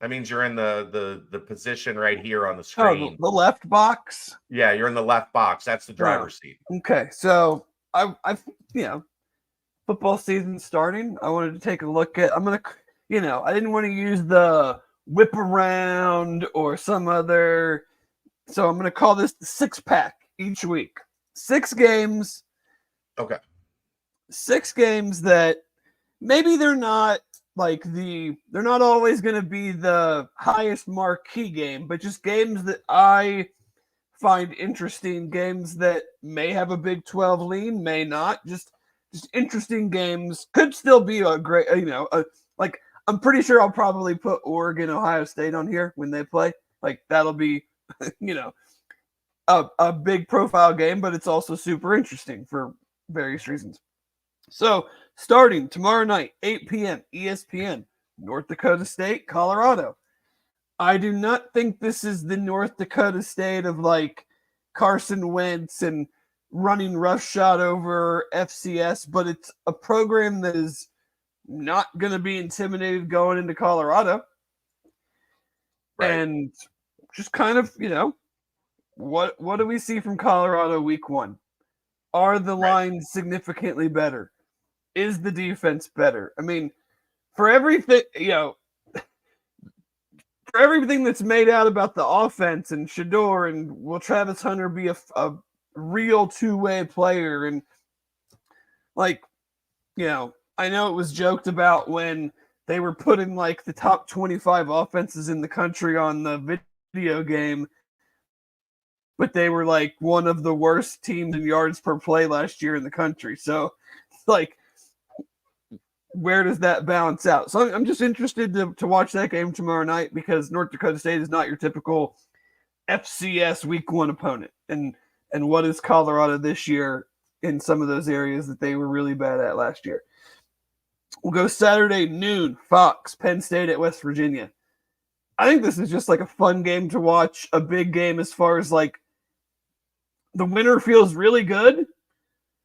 S1: That means you're in the position right here on the screen.
S3: Oh, the left box?
S1: Yeah, you're in the left box. That's the driver's seat.
S3: Okay, so I football season starting. I wanted to take a look at. I didn't want to use the whip around or some other. So I'm going to call this the 6-pack each week. 6 games.
S1: Okay.
S3: 6 games that maybe they're not they're not always going to be the highest marquee game, but just games that I find interesting, games that may have a Big 12 lean, may not, just interesting games. Could still be a great, I'm pretty sure I'll probably put Oregon, Ohio State on here when they play. Like that'll be, a big profile game, but it's also super interesting for various reasons. So starting tomorrow night, 8 p.m. ESPN, North Dakota State, Colorado. I do not think this is the North Dakota State of Carson Wentz and running roughshod over FCS, but it's a program that is not going to be intimidated going into Colorado. Right. And just kind of, what do we see from Colorado week 1? Are the lines significantly better? Is the defense better? I mean, for everything, for everything that's made out about the offense and Shador and will Travis Hunter be a real two-way player? And I know it was joked about when they were putting the top 25 offenses in the country on the video game, but they were one of the worst teams in yards per play last year in the country. So where does that balance out? So I'm just interested to watch that game tomorrow night, because North Dakota State is not your typical FCS week 1 opponent. And what is Colorado this year in some of those areas that they were really bad at last year? We'll go Saturday noon, Fox, Penn State at West Virginia. I think this is just a fun game to watch, a big game as far as the winner feels really good,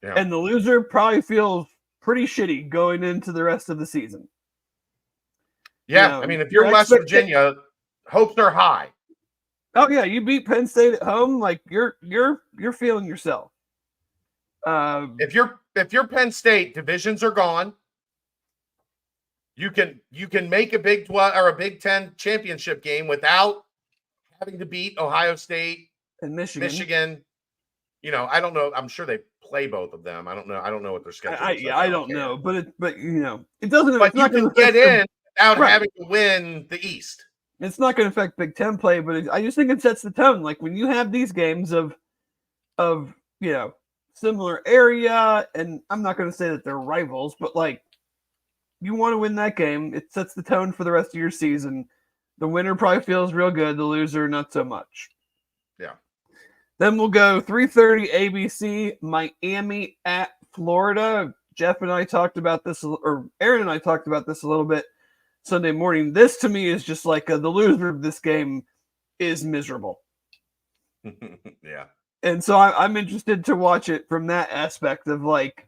S3: and the loser probably feels pretty shitty going into the rest of the season.
S1: Yeah, if you're West Virginia, hopes are high.
S3: Oh yeah, you beat Penn State at home, you're feeling yourself.
S1: If you're Penn State, divisions are gone. You can make a Big 12 or a Big 10 championship game without having to beat Ohio State
S3: and Michigan.
S1: I don't know. I'm sure they play both of them. I don't know what their schedule is.
S3: I don't know, but it doesn't.
S1: But you can get in without having to win the East.
S3: It's not going to affect Big 10 play, but I just think it sets the tone. When you have these games of similar area, and I'm not going to say that they're rivals, but you want to win that game. It sets the tone for the rest of your season. The winner probably feels real good. The loser, not so much.
S1: Yeah.
S3: Then we'll go 3:30 ABC, Miami at Florida. Jeff and I talked about this, or Aaron and I talked about this a little bit Sunday morning. This to me is just like the loser of this game is miserable.
S1: Yeah.
S3: And so I'm interested to watch it from that aspect of like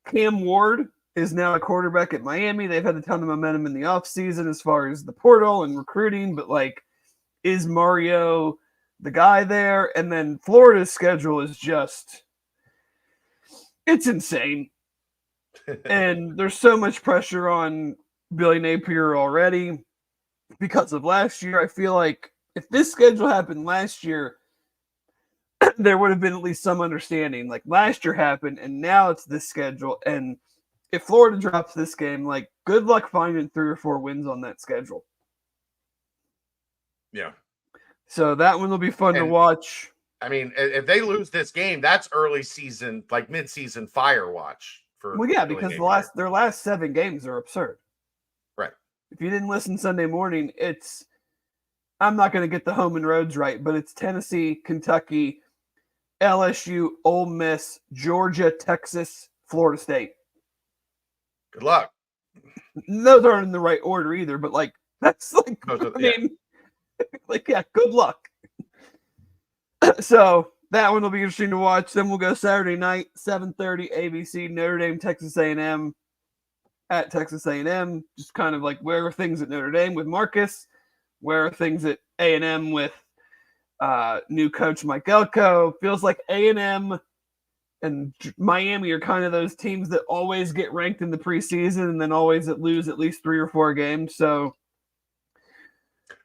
S3: Cam Ward is now a quarterback at Miami. They've had a ton of momentum in the offseason as far as the portal and recruiting, but like, is Mario the guy there? And then Florida's schedule is just, it's insane. And there's so much pressure on Billy Napier already because of last year. I feel like if this schedule happened last year, there would have been at least some understanding. Like last year happened, and now it's this schedule. And if Florida drops this game, like good luck finding 3 or 4 wins on that schedule.
S1: Yeah.
S3: So that one will be fun to watch.
S1: I mean, if they lose this game, that's early season, like mid-season fire watch for.
S3: Well, yeah, because their last 7 games are absurd.
S1: Right.
S3: If you didn't listen Sunday morning, I'm not going to get the home and roads right, but it's Tennessee, Kentucky, LSU, Ole Miss, Georgia, Texas, Florida State.
S1: Good luck.
S3: Those aren't in the right order either, but like that's like good luck. So that one will be interesting to watch. Then we'll go Saturday night, 7:30 ABC, Notre Dame, Texas A&M at Texas A&M. Just kind of like where are things at Notre Dame with Marcus? Where are things at A&M with new coach Mike Elko? Feels like A&M and Miami are kind of those teams that always get ranked in the preseason and then always lose at least 3 or 4 games. So,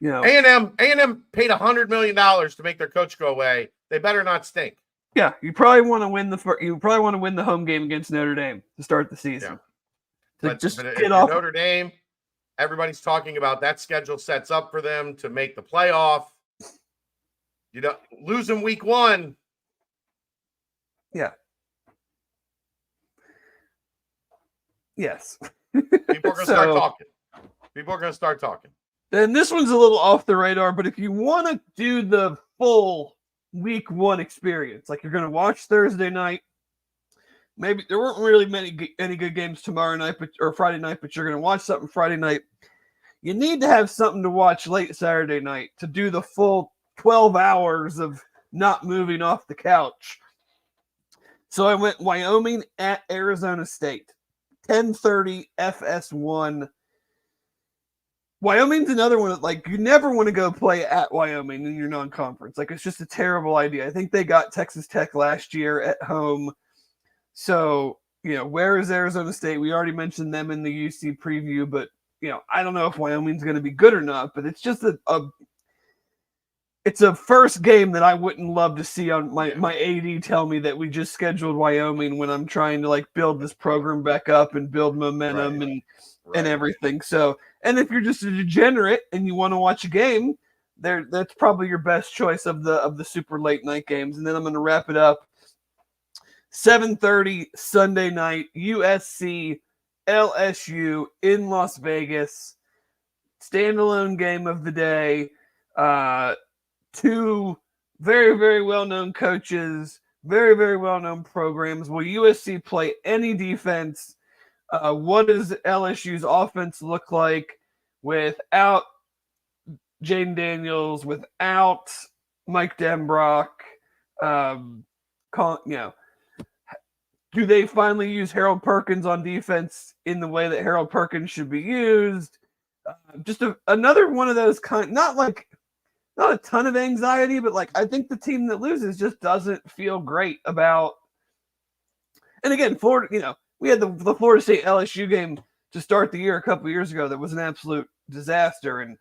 S3: you know,
S1: A&M paid $100 million to make their coach go away. They better not stink.
S3: Yeah, you probably want to win the home game against Notre Dame to start the season.
S1: Yeah.
S3: But
S1: if
S3: get off
S1: Notre Dame. Everybody's talking about that schedule sets up for them to make the playoff. You know, losing week 1.
S3: Yeah. Yes.
S1: People are going to start talking. People are going to start talking.
S3: And this one's a little off the radar, but if you want to do the full week 1 experience, like you're going to watch Thursday night, maybe there weren't really any good games tomorrow night or Friday night, but you're going to watch something Friday night. You need to have something to watch late Saturday night to do the full 12 hours of not moving off the couch. So I went Wyoming at Arizona State, 10:30 FS1. Wyoming's another one that, like, you never want to go play at Wyoming in your non-conference. Like, it's just a terrible idea. I think they got Texas Tech last year at home. So, you know, where is Arizona State? We already mentioned them in the UC preview, but, you know, I don't know if Wyoming's going to be good or not, but it's just it's a first game that I wouldn't love to see on my AD tell me that we just scheduled Wyoming when I'm trying to like build this program back up and build momentum and everything. So, and if you're just a degenerate and you want to watch a game, that's probably your best choice of the super late night games. And then I'm going to wrap it up. 7:30 Sunday night, USC LSU in Las Vegas. Standalone game of the day. 2 very, very well-known coaches, very, very well-known programs. Will USC play any defense? What does LSU's offense look like without Jaden Daniels, without Mike Denbrock? Do they finally use Harold Perkins on defense in the way that Harold Perkins should be used? Just another one of those not a ton of anxiety, but like I think the team that loses just doesn't feel great about. And again, Florida, you know, we had the Florida State LSU game to start the year a couple years ago that was an absolute disaster,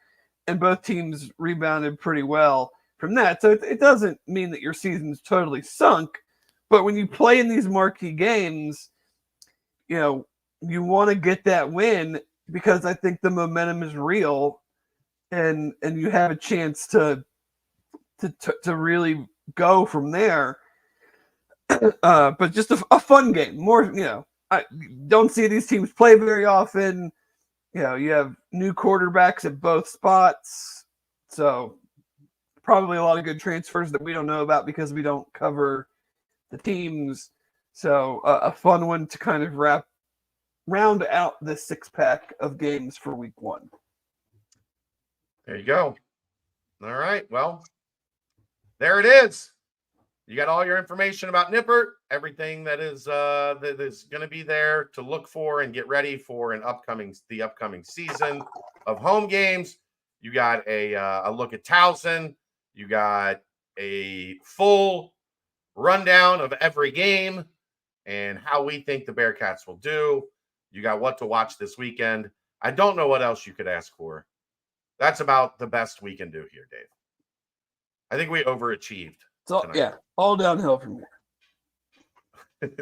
S3: and both teams rebounded pretty well from that. So it doesn't mean that your season's totally sunk, but when you play in these marquee games, you know, you want to get that win because I think the momentum is real. And you have a chance to really go from there. But just a fun game. More, you know, I don't see these teams play very often. You have new quarterbacks at both spots. So probably a lot of good transfers that we don't know about because we don't cover the teams. So a fun one to kind of round out the 6-pack of games for week 1.
S1: There you go. All right. Well, there it is. You got all your information about Nippert, everything that is going to be there to look for and get ready for the upcoming season of home games. You got a look at Towson. You got a full rundown of every game and how we think the Bearcats will do. You got what to watch this weekend. I don't know what else you could ask for. That's about the best we can do here, Dave. I think we overachieved.
S3: So all downhill from here.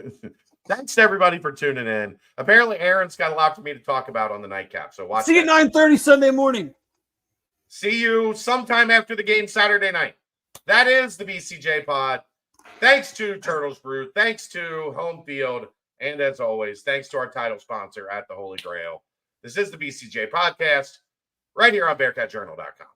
S1: Thanks to everybody for tuning in. Apparently, Aaron's got a lot for me to talk about on the nightcap. So watch.
S3: See you 9:30 Sunday morning.
S1: See you sometime after the game Saturday night. That is the BCJ pod. Thanks to Turtles Brew. Thanks to Homefield. And as always, thanks to our title sponsor at the Holy Grail. This is the BCJ podcast right here on BearcatJournal.com.